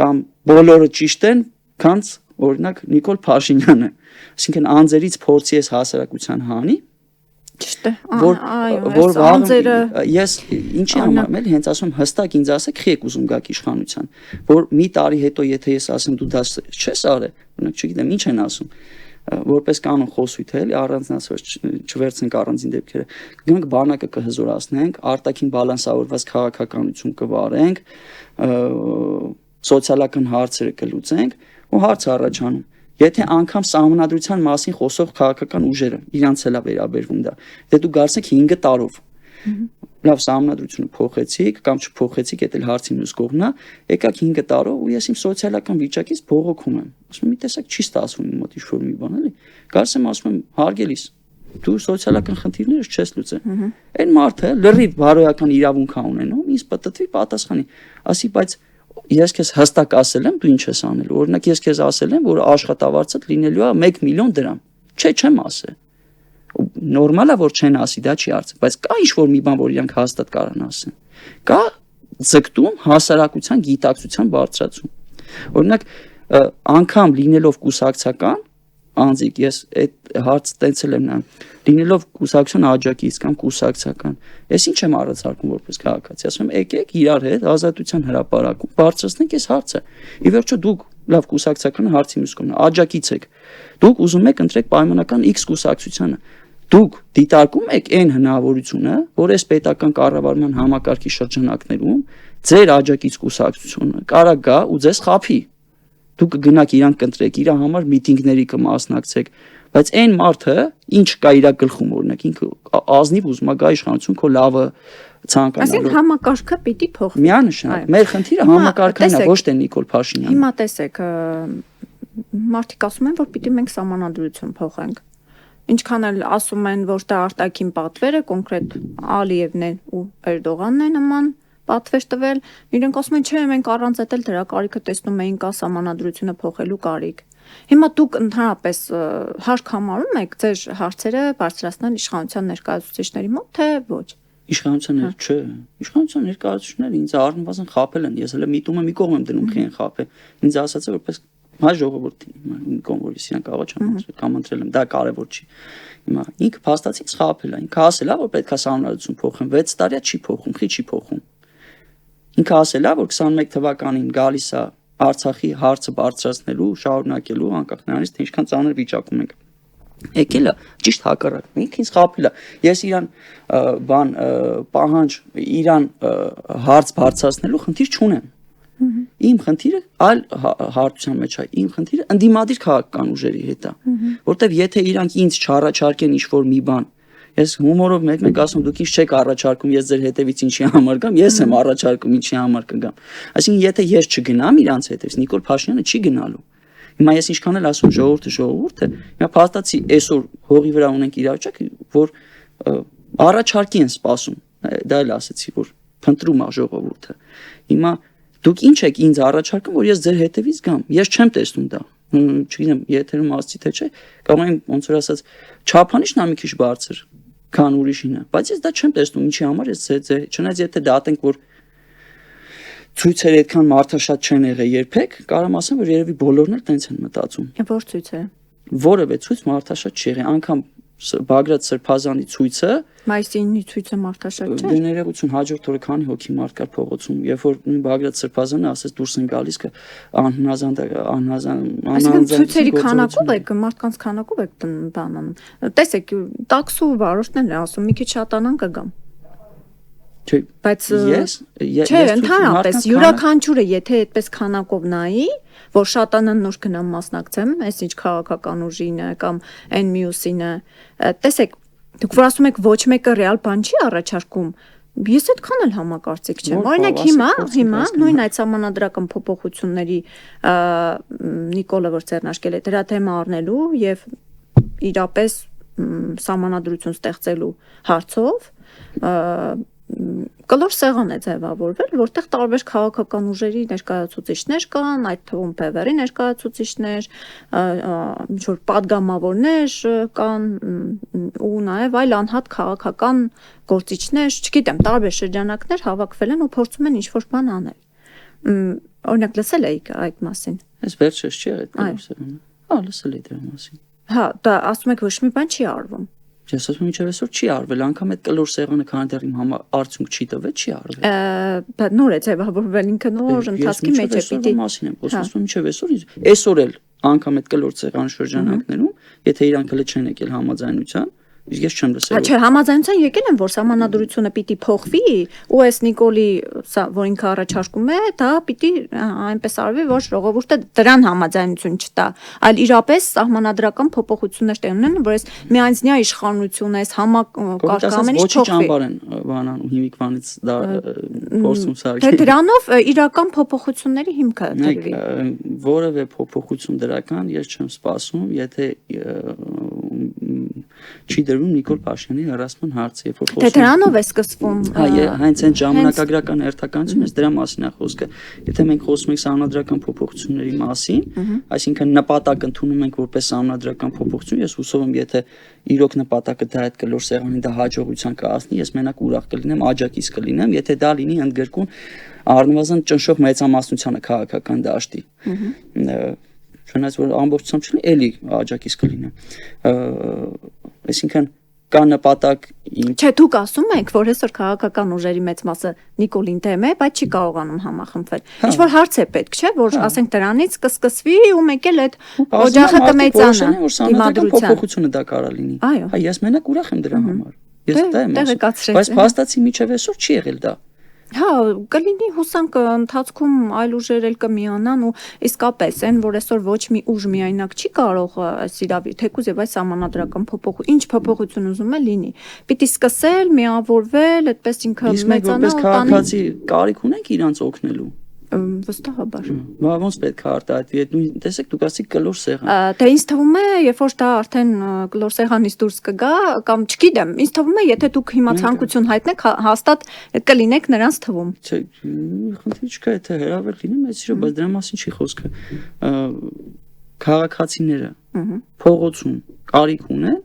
կամ բոլորը ճիշտ են, քանց օրինակ Նիկոլ Փաշինյանը։ Այսինքն անձերից փորձի այս հասարակության հանի, ճիշտ է, որ անձերը ես ինչի համար եմ հենց ասում հստակ ինձ ասեք, խի եք ուզում գաք իշխանության, որ մի տարի հետո եթե ես ասեմ դու դա չես արել, օրինակ չգիտեմ ինչ են ասում, որպես կանոն խոսույթ է, էլի առանձնացված չվերցնենք առանձին դեպքերը, գնանք բանակը կհզորացնենք, արտաքին բալանսավորված քաղաքականություն կվարենք, սոցիալական հարցերը կլուծենք ու հարց առաջանում։ Եթե անգամ սահմանադրության մասին խոսող քաղաքական ուժերը իրանց էլ է վերաբերվում դա, դե դու գարցեք 5 տարով։ Լավ սահմանադրությունը փոխեցիք կամ չփոխեցիք, դա էլ հարցի մյուս կողմն է, եկաք 5 տարով ու ես իմ սոցիալական վիճակից բողոքում եմ։ Ասում եմ, մի տեսակ չի ստացվում իմ մոտ ինչ-որ մի բան, էլի։ Գարս եմ ասում եմ, հարգելիս, դու սոցիալական խնդիրները չես լուծել։ Այն մարդը լրիվ բարոյական իրավունք է ունենում, ինձ պատտվի պատասխանի, ասի, բայց ես քեզ հստակ ասել եմ, դու ինչ ես անելու։ Օրինակ ես քեզ ասել եմ, որ աշխատավարձդ լինելու է 1 միլիոն դրամ։ Չէ, չեմ ասել։ Նորմալ է, որ չեն ասի, դա չի արծը, բայց կա ինչ-որ մի բան, որ իրանք հաստատ կարան ասեն։ Կա ձգտում հասարակության գիտակցության բարձրացում։ Օրինակ, անգամ լինելով կուսակցական անձիկ, ես այդ հարց տենցել եմ նա, լինելով կուսակցություն աջակից կամ կուսակցական, ես ինչ եմ առաջարկում որպես քաղաքացի, ասում եմ, եկեք իրար հետ ազատության հրապարակում բարձրացնենք այս հարցը։ Ի վերջո դուք լավ կուսակցական հարցի մյուս կողմն աջակից եք։ Դուք ուզում եք ընտրեք պայմանական X կուսակցությանը։ Դուք դիտարկում եք այն հնարավորությունը, որ այս պետական կառավարման համակարգի շրջանակներում ձեր աջակից կուսակցությունը կարա գա ու ձեզ խափի։ Դուք կգնաք իրան կընտրեք, իր համար միտինգների կմասնակցեք, բայց այն մարդը ինչ կա իր գլխում օրինակ ինքը ազնիվ ուզում է գա իշխանություն քո լավը ցանկանալու։ Այսինքն համակարգը պիտի փոխվի։ Միանշանակ, մեր խնդիրը համակարգային է, ոչ թե Նիկոլ Փաշինյանը։ Հիմա տեսեք, մարդիկ ասում են, որ պիտի մենք սահմանադրություն փոխենք։ Ինչքան էլ ասում են, որ դա արտաքին պատվեր է, կոնկրետ Ալիևն է ու Էրդողանն է նման պատվեր տվել, իրենք ասում են, չէ, մենք առանց այդ էլ դրա կարիքը տեսնում էինք կա սահմանադրությունը փոխելու կարիք։ Հիմա դուք ընդհանրապես հարկ համարում եք ձեր հարցերը բարձրացնել իշխանության ներկայացուցիչների մոտ, թե ոչ։ Իշխանություններ չէ, իշխանության ներկայացուցիչները ինձ առնվազն խափել են, ես հələ միտումը մի կողմ եմ դնում քին խափել։ Ինձ ասացը որպես հայ ժողովրդի կոնվորիս իրանք աղա չեմ ասել կամ ընտրել եմ, դա կարևոր չի։ Հիմա ինքը փաստացի խափել է, ինքը ասել է, որ պետք է սահմանադրություն փոխեն, 6 տարի չի փոխում, խի չի փոխում։ Ինքը ասել է, որ 21 թվականին գալիս է Արցախի հարցը բարձրացնելու, շարունակելու, անկախ նրանից, թե ինչքան ծանր վիճակում ենք։ Եկել է ճիշտ հակառակն, ինքը ինձ խափել է։ Ես իրան բան պահանջ, իրան հարց բարձրացնելու խնդիր չունեմ։ Իմ խնդիրը այլ հարցության մեջ է, իմ խնդիրը ընդդիմադիր քաղաքական ուժերի հետ է, որտեվ եթե իրանք ինձ չառաջարկեն ինչ-որ մի բան, ես հումորով մեկ-մեկ ասում դուք ինչ չեք առաջարկում, ես ձեր հետևից ինչի համար գամ, ես եմ առաջարկում ինչի համար կգամ։ Այսինքն եթե ես չգնամ իրանց հետևից, Նիկոլ Փաշինյանը չի գնալու։ Հիմա ես ինչքան էլ ասում ժողովուրդը, հիմա փաստացի այսօր հողի վրա ունենք իրավիճակ, որ առաջարկի են սպասում, դա էլ ասեցի, որ փնտրում է ժողովուրդը։ Հիմա դուք ինչ եք ինձ առաջարկում, որ ես ձեր հետևից գամ։ Ես չեմ տեսնում դա։ Չգիտեմ, եթերում ասացի թե չէ, կամ այն ոնց որ ասած չափանիշն է մի քիչ բարձր, քան ուրիշինը, բայց ես դա չեմ տեսնում, ինչի համար ես չնայած եթե դատենք, որ ցույցերը այդքան մարդաշատ չեն եղել երբեք, կարամ ասեմ, որ երևի բոլորն էլ տենց են մտածում։ Որ ցույց է։ Որևէ ցույց մարդաշատ չի եղել, անգամ Բագրատ Սրբազանի ցույցը Մայիսի 9-ի ցույցը մարդաշատ չէ։ Դե ներողություն հաջորդ օրը քանի հոգի մարդ կար փողոցում, երբ որ նույն Բագրատ Սրբազանը ասեց դուրս են գալիս կը անհնազանդ ցույցերի քանակով եք մարդկանց քանակով եք բանան։ Տեսեք, տաքսու վարորդներն են ասում մի քիչ շատանան կգամ։ Բայց Չէ, ընդհանրապես յուրաքանչյուրը եթե այդպես քանակով նայի, որ շատանան նոր գնամ մասնակցեմ, այսինչ քաղաքական ուժին է կամ այն մյուսին է, տեսեք, դուք որ ասում եք ոչ մեկը ռեալ բան չի առաջարկում, ես այդքան էլ համակարծիք չեմ։ Օրինակ հիմա նույն այդ սահմանադրական փոփոխությունների Նիկոլը որ ձեռնարկել է դրա թեմա առնելու եւ իրապես սահմանադրություն ստեղծելու հարցով կլոր սեղան է ձևավորվել, որտեղ տարբեր քաղաքական ուժերի ներկայացուցիչներ կան, այդ թվում Բևերի ներկայացուցիչներ, ինչ-որ падգամավորներ կան ու նաև այլ անհատ քաղաքական գործիչներ, չգիտեմ, տարբեր շրջանակներ հավաքվել են ու փորձում են ինչ-որ բան անել։ Օրինակ լսել եք այդ մասին։ Այս վերջերս չի եղել կլոր սեղանը։ Հա, լսել եմ դրա մասին։ Հա, դա ասում եք ոչ մի բան չի արվում։ Ես ասում եմ ինչեւ այսօր չի արվել, անգամ այդ կլոր սեղանը քանի դեռ իմ համար արդյունք չի տվել, չի արվել։ Դա նոր է ձևավորվել, ինքը նոր ընթացքի մեջ է պիտի։ Ես մասին եմ խոսում, ասում եմ ինչեւ այսօր էլ անգամ այդ կլոր սեղանի շրջանակներում, եթե իրանք հենց չեն եկել համաձայնության, իսկ ես չեմ լսել։ Չէ, համաձայնության եկել են, որ սահմանադրությունը պիտի փոխվի, ու այս Նիկոլի, որ ինքը առաջարկում է, դա պիտի այնպես արվի, որ ժողովուրդը դրան համաձայնություն չտա, այլ իրապես սահմանադրական փոփոխություններ տեղ ունեն, որ այս միանձնյա իշխանություն, այս համակարգամենից փոխվի։ Ոչ ճամբար են բանան ու հիմիկվանից դա փորձում սարքել։ Թե դրանով իրական փոփոխությունների հիմքը դրվի։ Որևէ փոփոխություն դրական ես չեմ սպասում, եթե չի դրվում Նիկոլ Փաշինյանի հեռացման հարցը, երբ որ խոսում։ Թե դրանով է սկսվում։ Հենց այն ժամանակագրական հերթականությունից դրա մասին է խոսքը։ Եթե մենք խոսում ենք սահմանադրական փոփոխությունների մասին, այսինքն նպատակ ընդունում ենք որպես սահմանադրական փոփոխություն, ես հուսով եմ, եթե իրոք նպատակը դա այդ կլոր սեղանին դա հաջողության կհասնի, ես մենակ ուրախ կլինեմ, աջակից կլինեմ, եթե դա լինի ընդգրկուն առնվազն ճնշող մեծամասնությանը քաղաքական դաշտի։ Չնայած որ ամբողջությամբ չլինի, էլի աջակից կլինեմ։ Այսինքն կա նպատակ Չէ, դուք ասում եք, որ այսօր քաղաքական ուժերի մեծ մասը Նիկոլին դեմ է, բայց չի կարողանում համախմբվել։ Ինչ որ հարց է պետք, չէ, որ ասենք դրանից կսկսվի ու մեկ էլ այդ օջախը կմեծանա դիմադրության փոփոխությունը դա կարա լինի։ Հա, ես մենակ ուրախ եմ դրա համար։ Ես դա եմ ասում։ Բայց փաստացի միջև այսօր չի եղել դա։ Հա, կլինի հուսանք ընթացքում այլ ուժեր էլ կմիանան ու իսկապես այն որ այսօր ոչ մի ուժ միայնակ չի կարող այս իրավի թեկուզ եւ այս համանadrական փոփոխություն ինչ փոփոխություն ուզում է լինի պիտի սկսել միավորվել այդպես ինքը մեծանալ որպես քաղաքացի կարիք ունենք իրանց օգնելու վստահաբար բա ոնց պետք է արտահայտվի այդ նույն տեսեք դուք ասիք կլոր սեղան դե ինձ թվում է երբ որ դա արդեն կլոր սեղանից դուրս կգա կամ չգիտեմ ինձ թվում է եթե դուք հիմա ցանկություն հայտնեք հաստատ կլինեք նրանց թվում չէ խնդիր չկա եթե հրավեր լինեմ այս իրոք բայց դրա մասին չի խոսքը քաղաքացիները փողոցում կարիք ունեն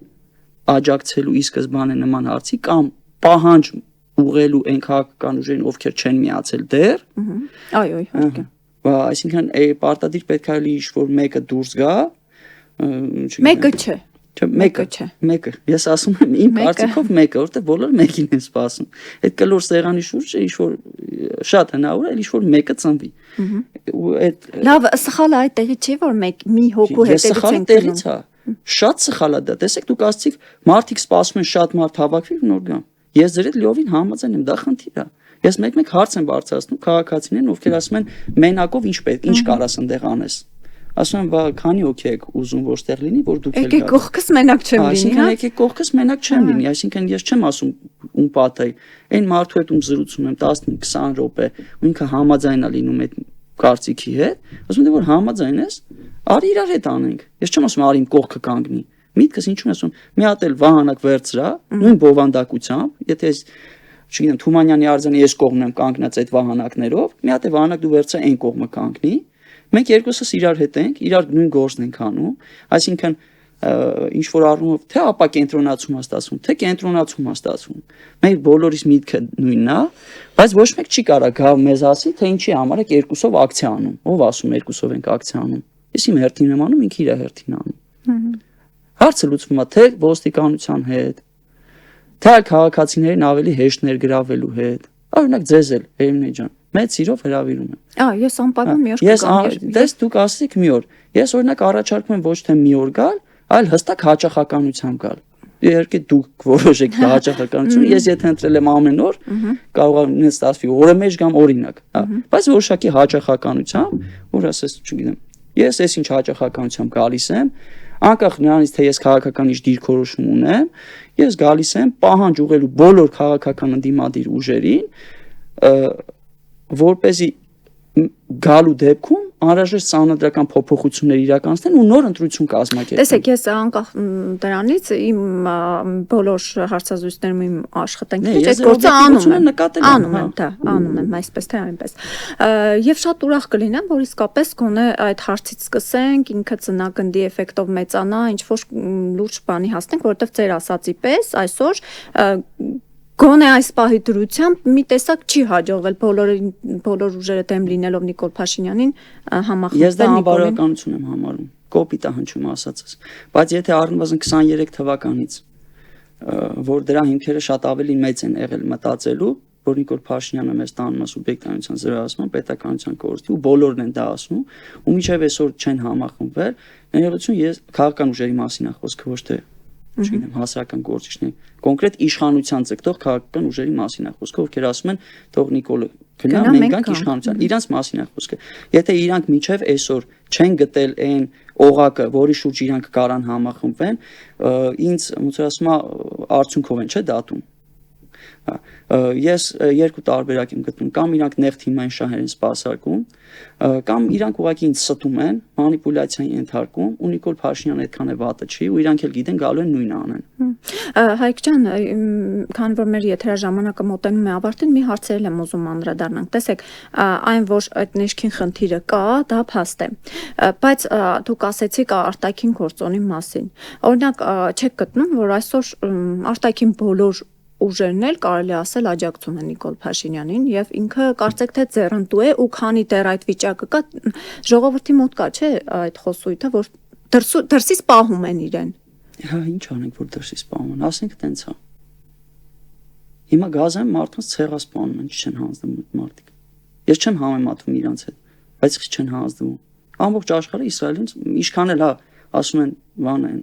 աջակցելու ի սկզբանե նման հարցի կամ պահանջ ուղղելու այն քաղաքական ուժերին, ովքեր չեն միացել դեռ։ Այո, իհարկե։ Այսինքն պարտադիր պետք է լինի ինչ-որ մեկը դուրս գա, մեկը չէ։ Չէ, մեկը չէ։ Մեկը։ Ես ասում եմ իմ կարծիքով մեկը, որտեղ բոլորը մեկին են սպասում։ Այդ կլոր սեղանի շուրջը ինչ-որ շատ հնարավոր է, ինչ-որ մեկը ծնվի։ Ու այդ լավ, սխալը այդտեղի չի, որ մի հոգու հետևից են տեղից է։ Շատ սխալ է դա։ Տեսեք, դուք ասացիք, մարդիկ սպասում են շատ մարդ հավաքվի նոր գամ։ Ես ձեր հետ լիովին համաձայն եմ, դա խնդիր է։ Ես մեկ-մեկ հարց եմ բարձրացնում քաղաքացիներին, ովքեր ասում են մենակով ինչ պետք, ինչ կարաս այնտեղ անես։ Ասում եմ, բա քանի հոգի եք ուզում որտեղ լինի, որ դուք եք կողքս մենակ չեմ լինի, հա։ Այսինքն եկեք կողքս մենակ չեմ լինի, այսինքն ես չեմ ասում ում պատահի։ Այն մարդու հետ ում զրուցում եմ 15-20 րոպե, ու ինքը համաձայն է լինում այդ կարծիքի հետ, ասում եմ, որ համաձայն ես, արի իրար հետ անենք։ Ես չեմ ասում արի իմ կողքը կանգնի։ Միտքս ինչու՞ն ասում, մի հատ էլ վահանակ վերցրա, նույն բովանդակությամբ, եթե ես, չգիտեմ, Թումանյանի արձանի ես կողմն եմ կանգնած այդ վահանակներով, մի հատ է վահանակ դու վերցրա այն կողմը կանգնի, մենք երկուսս իրար հետ ենք, իրար նույն գործն ենք անում, այսինքն ինչ որ առումով թե ապա կենտրոնացում է ստացվում, թե կենտրոնացում է ստացվում։ Մեր բոլորիս միտքը նույնն է, բայց ոչ մեկ չի կարող գա մեզ ասի, թե ինչի համար եք երկուսով ակցիա անում։ Ով ասում երկուսով ենք ակցիա անում։ Ես իմ հերթին եմ անում, ինքը իր հերթին անում։ Հարցը լուծվում է թե ոստիկանության հետ, թե քաղաքացիներին ավելի հեշտ ներգրավելու հետ։ Օրինակ ձեզ էլ Էմինե ջան, մեծ սիրով հրավիրում եմ։ Ես անպայման մի օր կգամ։ Դες դուք ասեք մի օր։ Ես օրինակ առաջարկում եմ ոչ թե մի օր գալ, այլ հստակ հաճախականությամբ գալ։ Իհարկե դուք որոշեք դա հաճախականությունը, ես եթե ընտրել եմ ամեն օր, կարող է նենց ստացվի օրը մեջ կամ օրինակ, հա, բայց որոշակի հաճախականությամբ, որ ասես, չգիտեմ, ես այս ինչ հաճախականությամբ գալիս եմ, անկախ նրանից թե ես քաղաքական ինչ դիրքորոշում ունեմ, ես գալիս եմ պահանջ ուղղելու բոլոր քաղաքական ընդդիմադիր ուժերին, որպեսզի գալու դեպքում անհրաժեշտ սահմանադրական փոփոխություններ իրականացնեն ու նոր ընտրություն կազմակերպեն։ Տեսեք, ես անկախ դրանից իմ բոլոր հարցազրույցներում իմ աշխատանքից այդ գործը անում եմ, այսպես թե այնպես։ Եվ շատ ուրախ կլինեմ, որ իսկապես գոնե այդ հարցից սկսենք, ինքը ծնագնդի էֆեկտով մեծանա, ինչ որ լուրջ բանի հասնենք, որովհետև ձեր ասածի պես այսօր Գոնե այս պահի դրությամբ մի տեսակ չի հաջողվել բոլոր ուժերը դեմ լինելով Նիկոլ Փաշինյանին համախմբել։ Ես դա անբարոյականություն եմ համարում, կոպիտ է հնչում ասածս, բայց եթե առնվազն 23 թվականից, որ դրա հիմքերը շատ ավելի մեծ են եղել մտածելու, որ Նիկոլ Փաշինյանը մեզ տանում է սուբյեկտայնության զրահացման, պետականության կորստի ու բոլորն են դա ասում, ու մինչև այսօր չեն համախմբվել, ներողություն, ես քաղաքական ուժերի մասին եմ խոսքը, ոչ թե չգիտեմ, հասարակական գործիչներ, կոնկրետ իշխանության ձգտող քաղաքական ուժերի մասին է խոսքը, ովքեր ասում են, թող Նիկոլը գնա, մենք գանք իշխանության, իրանց մասին է խոսքը։ Եթե իրանք միջև այսօր չեն գտել այն օղակը, որի շուրջ իրանք կարան համախմբվեն, ինձ ոնց որ ասում արդյունքով են, չէ՞ դատում։ Ես երկու տարբերակ եմ գտնում, կամ իրանք նեղ թիմային շահեր են սպասարկում, կամ իրանք ուղղակի ինձ ստում են, մանիպուլյացիայի ենթարկում, ու Նիկոլ Փաշինյանը այդքան է վատը չի, ու իրանք էլ գիտեն գալու են նույնը անեն։ Հայկ ջան, քանի որ մեր եթերաժամանակը մոտենում է ավարտին, մի հարցերել եմ ուզում անդրադառնանք։ Տեսեք, այն որ այդ ներքին խնդիրը կա, դա փաստ է, բայց դուք ասեցիք արտաքին գործոնի մասին։ Օրինակ, չեք գտնում, որ այսօր արտաքին բոլոր ուժերն էլ կարելի ասել աջակցում են Նիկոլ Փաշինյանին եւ ինքը կարծեք թե ձեռնտու է ու քանի դեռ այդ վիճակը կա ժողովրդի մոտ կա չէ այդ խոսույթը որ դրսից պահում են իրեն։ Հա ինչ անենք որ դրսից պահում են, ասենք տենց է։ Հիմա գազեն մարդկանց ցեղասպանում են, չեն հանձնում մարդիկ։ Ես չեմ համեմատվում իրանց հետ, բայց չեն հանձնում։ Ամբողջ աշխարհը Իսրայելից ինչքան էլ հա ասում են բան են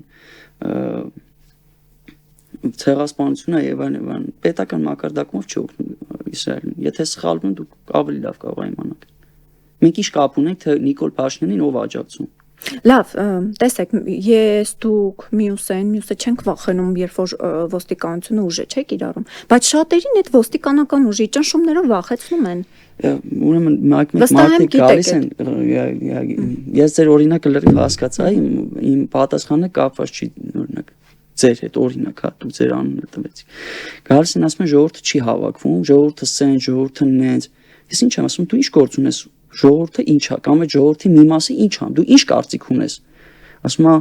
ցեղասպանությունը եւ այլն պետական մակարդակով չի օգնում Իսրայելին։ Եթե սխալվում են, դուք ավելի լավ կարող եք իմանալ։ Մենք ինչ կապ ունենք թե Նիկոլ Փաշինյանին ով աջակցում։ Լավ, տեսեք, ես դուք մյուսը չենք վախենում, երբ որ ոստիկանությունը ուժ է, չէ՞ կիրառում, բայց շատերին այդ ոստիկանական ուժի ճնշումները վախեցնում են։ Ուրեմն մարդիկ գալիս են, ես ձեր օրինակը լրիվ հասկացա, իմ պատասխանը կապված չի օրինակ ձեր հետ օրինակ հա դու ձեր անունը տվեցիք։ Գալիս են ասում են ժողովուրդը չի հավաքվում, ժողովուրդը սեն, ժողովուրդը նենց։ Ես ինչ եմ ասում, դու ինչ գործ ունես, ժողովուրդը ինչ է, կամ այդ ժողովրդի մի մասը ինչ է, դու ինչ կարծիք ունես։ Ասում է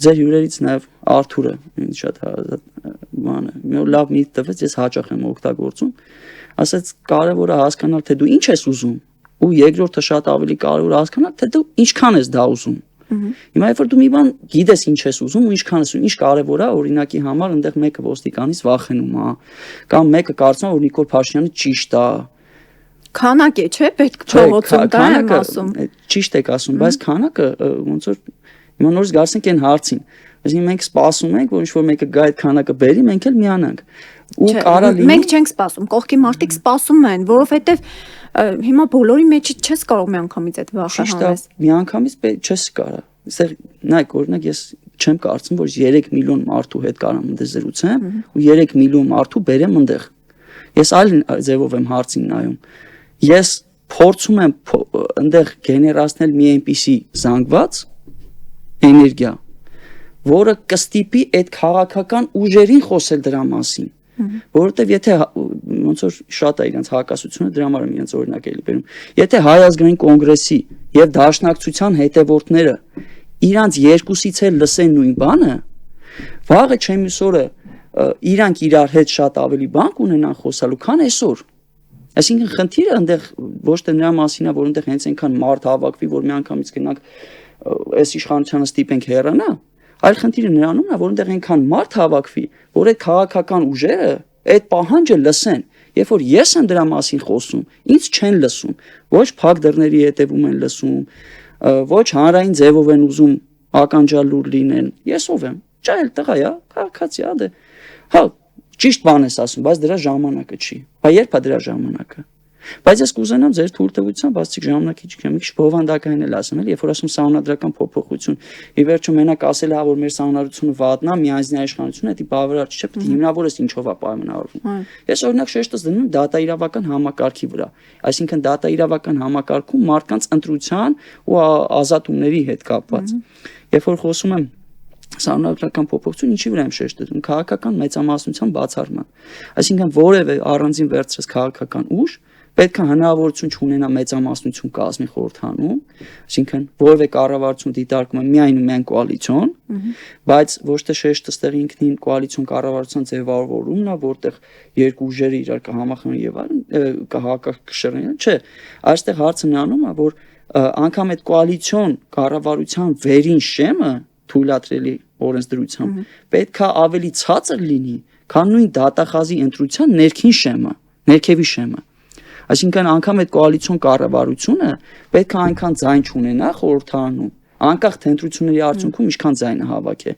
ձեր հյուրերից նաև Արթուրը ինձ շատ բանը, մի լավ մի տվեց, ես հաճախ եմ օգտագործում, ասաց կարևորը հասկանալ թե դու ինչ ես ուզում, ու երկրորդը շատ ավելի կարևոր է հասկանալ թե դու ինչքան ես դա ուզում։ Հիմա երբ որ դու մի բան գիտես ինչ ես ուզում ու ինչքան ես ուզում, ինչ կարևոր է օրինակի համար այնտեղ մեկը ոստիկանից վախենում է, կամ մեկը կարծում է որ Նիկոլ Փաշինյանը ճիշտ է։ Քանակ է, չէ՞, պետք փողոցում դա եմ ասում։ Ճիշտ եք ասում, բայց քանակը ոնց որ հիմա նորից գալիս ենք այն հարցին։ Այսինքն մենք սպասում ենք, որ ինչ-որ մեկը գա այդ քանակը բերի, մենք էլ միանանք։ Ու կարա լինի։ Մենք չենք սպասում, կողքի մարդիկ սպասում են, որովհետև հիմա բոլորի մեջից չես կարող միանգամից այդ վախը հանես։ Միանգամից չես կարա։ Այստեղ նայեք, օրինակ ես չեմ կարծում, որ 3 միլիոն մարդու հետ կարամ այնտեղ զրուցեմ ու 3 միլիոն մարդու բերեմ այնտեղ։ Ես այլ ձևով եմ հարցին նայում։ Ես փորձում եմ այնտեղ գեներացնել մի այնպիսի զանգված էներգիա, որը կստիպի այդ քաղաքական ուժերին խոսել դրա մասին, որովհետև եթե ոնց որ շատ է իրենց հակասությունը դրա համար եմ իրենց օրինակ էլի բերում, եթե Հայ ազգային կոնգրեսի եւ Դաշնակցության հետևորդները իրանց երկուսից էլ լսեն նույն բանը, վաղը չեմ ուսորը իրանք իրար հետ շատ ավելի բան կունենան խոսալու, քան այսօր։ Այսինքն խնդիրը այնտեղ ոչ թե նրա մասին է, որ այնտեղ հենց այնքան մարդ հավաքվի, որ միանգամից գնանք այս իշխանությանը ստիպենք հեռանա, այլ խնդիրը նրանում է, որ այնտեղ այնքան մարդ հավաքվի, որ այդ քաղաքական ուժերը այդ պահանջը լսեն, երբ որ ես եմ դրա մասին խոսում, ինձ չեն լսում, ոչ փակ դռների հետևում են լսում, ոչ հանրային ձևով են ուզում ականջալուր լինեն, ես ով եմ, Ճայել տղա է, քաղաքացի է, դե։ Հա, ճիշտ բան ես ասում, բայց դրա ժամանակը չի։ Բայց երբ է դրա ժամանակը։ Բայց ես կուզենամ ձեր թույլտվությամբ բացիկ ժամանակի չգամ, մի քիչ բովանդակային էլ ասեմ, երբ որ ասում սահմանադրական փոփոխություն, ի վերջո մենակ ասել է, որ մեր սահմանադրությունը վատնա, միանձնյա իշխանությունը, դա բավարար չէ, պետք է հիմնավորես ինչով է պայմանավորվում։ Ես օրինակ շեշտս դնում եմ դատաիրավական համակարգի վրա, այսինքն դատաիրավական համակարգում մարդկանց ընտրության ու ազատումների հետ կապված։ Երբ որ խոսում եմ սահմանադրական փոփոխություն, ինչի վրա եմ շեշտում, քաղաքական մեծամասնության բացառման։ Այսինքն որևէ առանձին վերցրած քաղաքական ուժ պետք է հնարավորություն չունենա մեծամասնություն կազմի խորհրդանում, այսինքն որևէ կառավարություն դիտարկում է միայն ու միայն կոալիցիոն, բայց ոչ թե շեշտը ստեղ ինքնին կոալիցիոն կառավարության ձևավորումն է, որտեղ երկու ուժերը իրար կհամախմբեն եւ այլն, կհակակշռեն, չէ, այստեղ հարցը նրանում է, որ անգամ այդ կոալիցիոն կառավարության վերին շեմը թույլատրելի օրենսդրությամբ պետք է ավելի ցածր լինի, քան նույն դատախազի ընտրության ներքին շեմը, ներքևի շեմը։ Այսինքն անգամ այդ կոալիցիոն կառավարությունը պետք է այնքան ձայն չունենա խորհրդարանում, անկախ թե ընտրությունների արդյունքում ինչքան ձայնը հավաքի,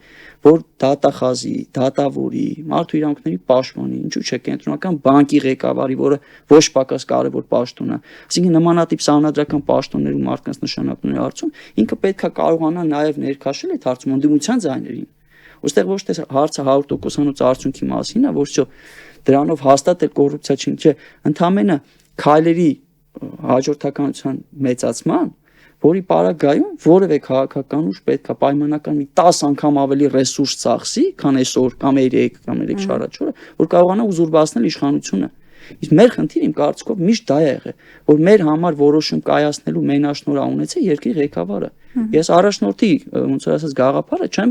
որ դատախազի, դատավորի, մարդու իրավունքների պաշտպանի, ինչու՞ չէ կենտրոնական բանկի ղեկավարի, որը ոչ պակաս կարևոր պաշտոն է, այսինքն նմանատիպ սահմանադրական պաշտոններում մարդկանց նշանակումների հարցում ինքը պետք է կարողանա նաև ներքաշել այդ հարցում ընդդիմության ձայներին։ Ոստեղ ոչ թե հարցը 100%-անոց արդյունքի մասին է, ոչ թե դրանով հաստատ էլ կոռուպցիա չէ, ընդհանրապես քայլերի հաջորդականության մեծացման, որի պարագայում որևէ քաղաքական ուժ պետք է պայմանական մի 10 անգամ ավելի ռեսուրս ծախսի, քան այսօր կամ 3 կամ 3 շարաչորը, որ կարողանա ուզուրպացնել իշխանությունը։ Իսկ մեր խնդիրը իմ կարծիքով միշտ դա է եղել, որ մեր համար որոշում կայացնելու մենաշնորհ ունեցել երկրի ղեկավարը։ Ես առաջնորդի, ոնց որ ասած, գաղափարը չեմ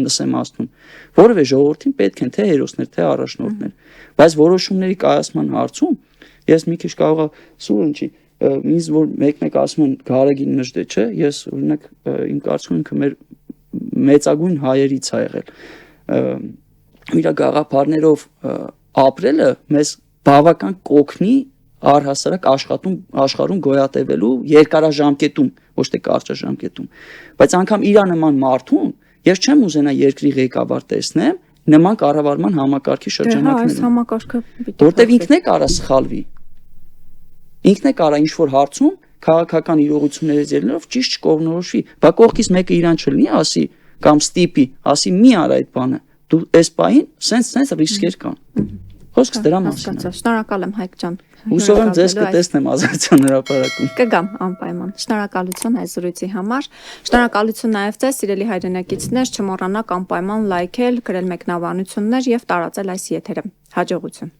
նսեմացնում։ Որևէ ժողովրդին պետք են թե հերոսներ, թե առաջնորդներ, բայց որոշումների կայացման հարցում ես մի քիչ կարող սուր ընչի, ինձ որ մեկ-մեկ ասում են Գարեգին Մժդե, չէ, ես օրինակ իմ կարծիքով ինքը մեր մեծագույն հայերից է եղել։ Իր գաղափարներով ապրելը մեզ բավական կօգնի առհասարակ աշխարհում գոյատևելու երկարաժամկետում, ոչ թե կարճաժամկետում։ Բայց անգամ իր նման մարդուն ես չեմ ուզենա երկրի ղեկավար տեսնեմ նման կառավարման համակարգի շրջանակներում։ Որտեւ ինքն է կարա սխալվի։ Ինքն է կարա ինչ-որ հարցում քաղաքական իրողություններից ելնելով ճիշտ չկողմնորոշվի, բա կողքից մեկը իրան չլինի, ասի կամ ստիպի, ասի մի արա այդ բանը։ Դու այս պահին սենց ռիսկեր կան։ Խոսքս դրա մասին է։ Շնորհակալ եմ Հայկ ջան։ Հուսով եմ ձեզ կտեսնեմ Ազատության հրապարակում։ Կգամ անպայման։ Շնորհակալություն այս զրույցի համար։ Շնորհակալություն նաև ձեզ, սիրելի հայրենակիցներ, չմոռանաք անպայման լայքել, գրել մեկնաբանություններ եւ տարածել այս եթերը։ Հաջողություն։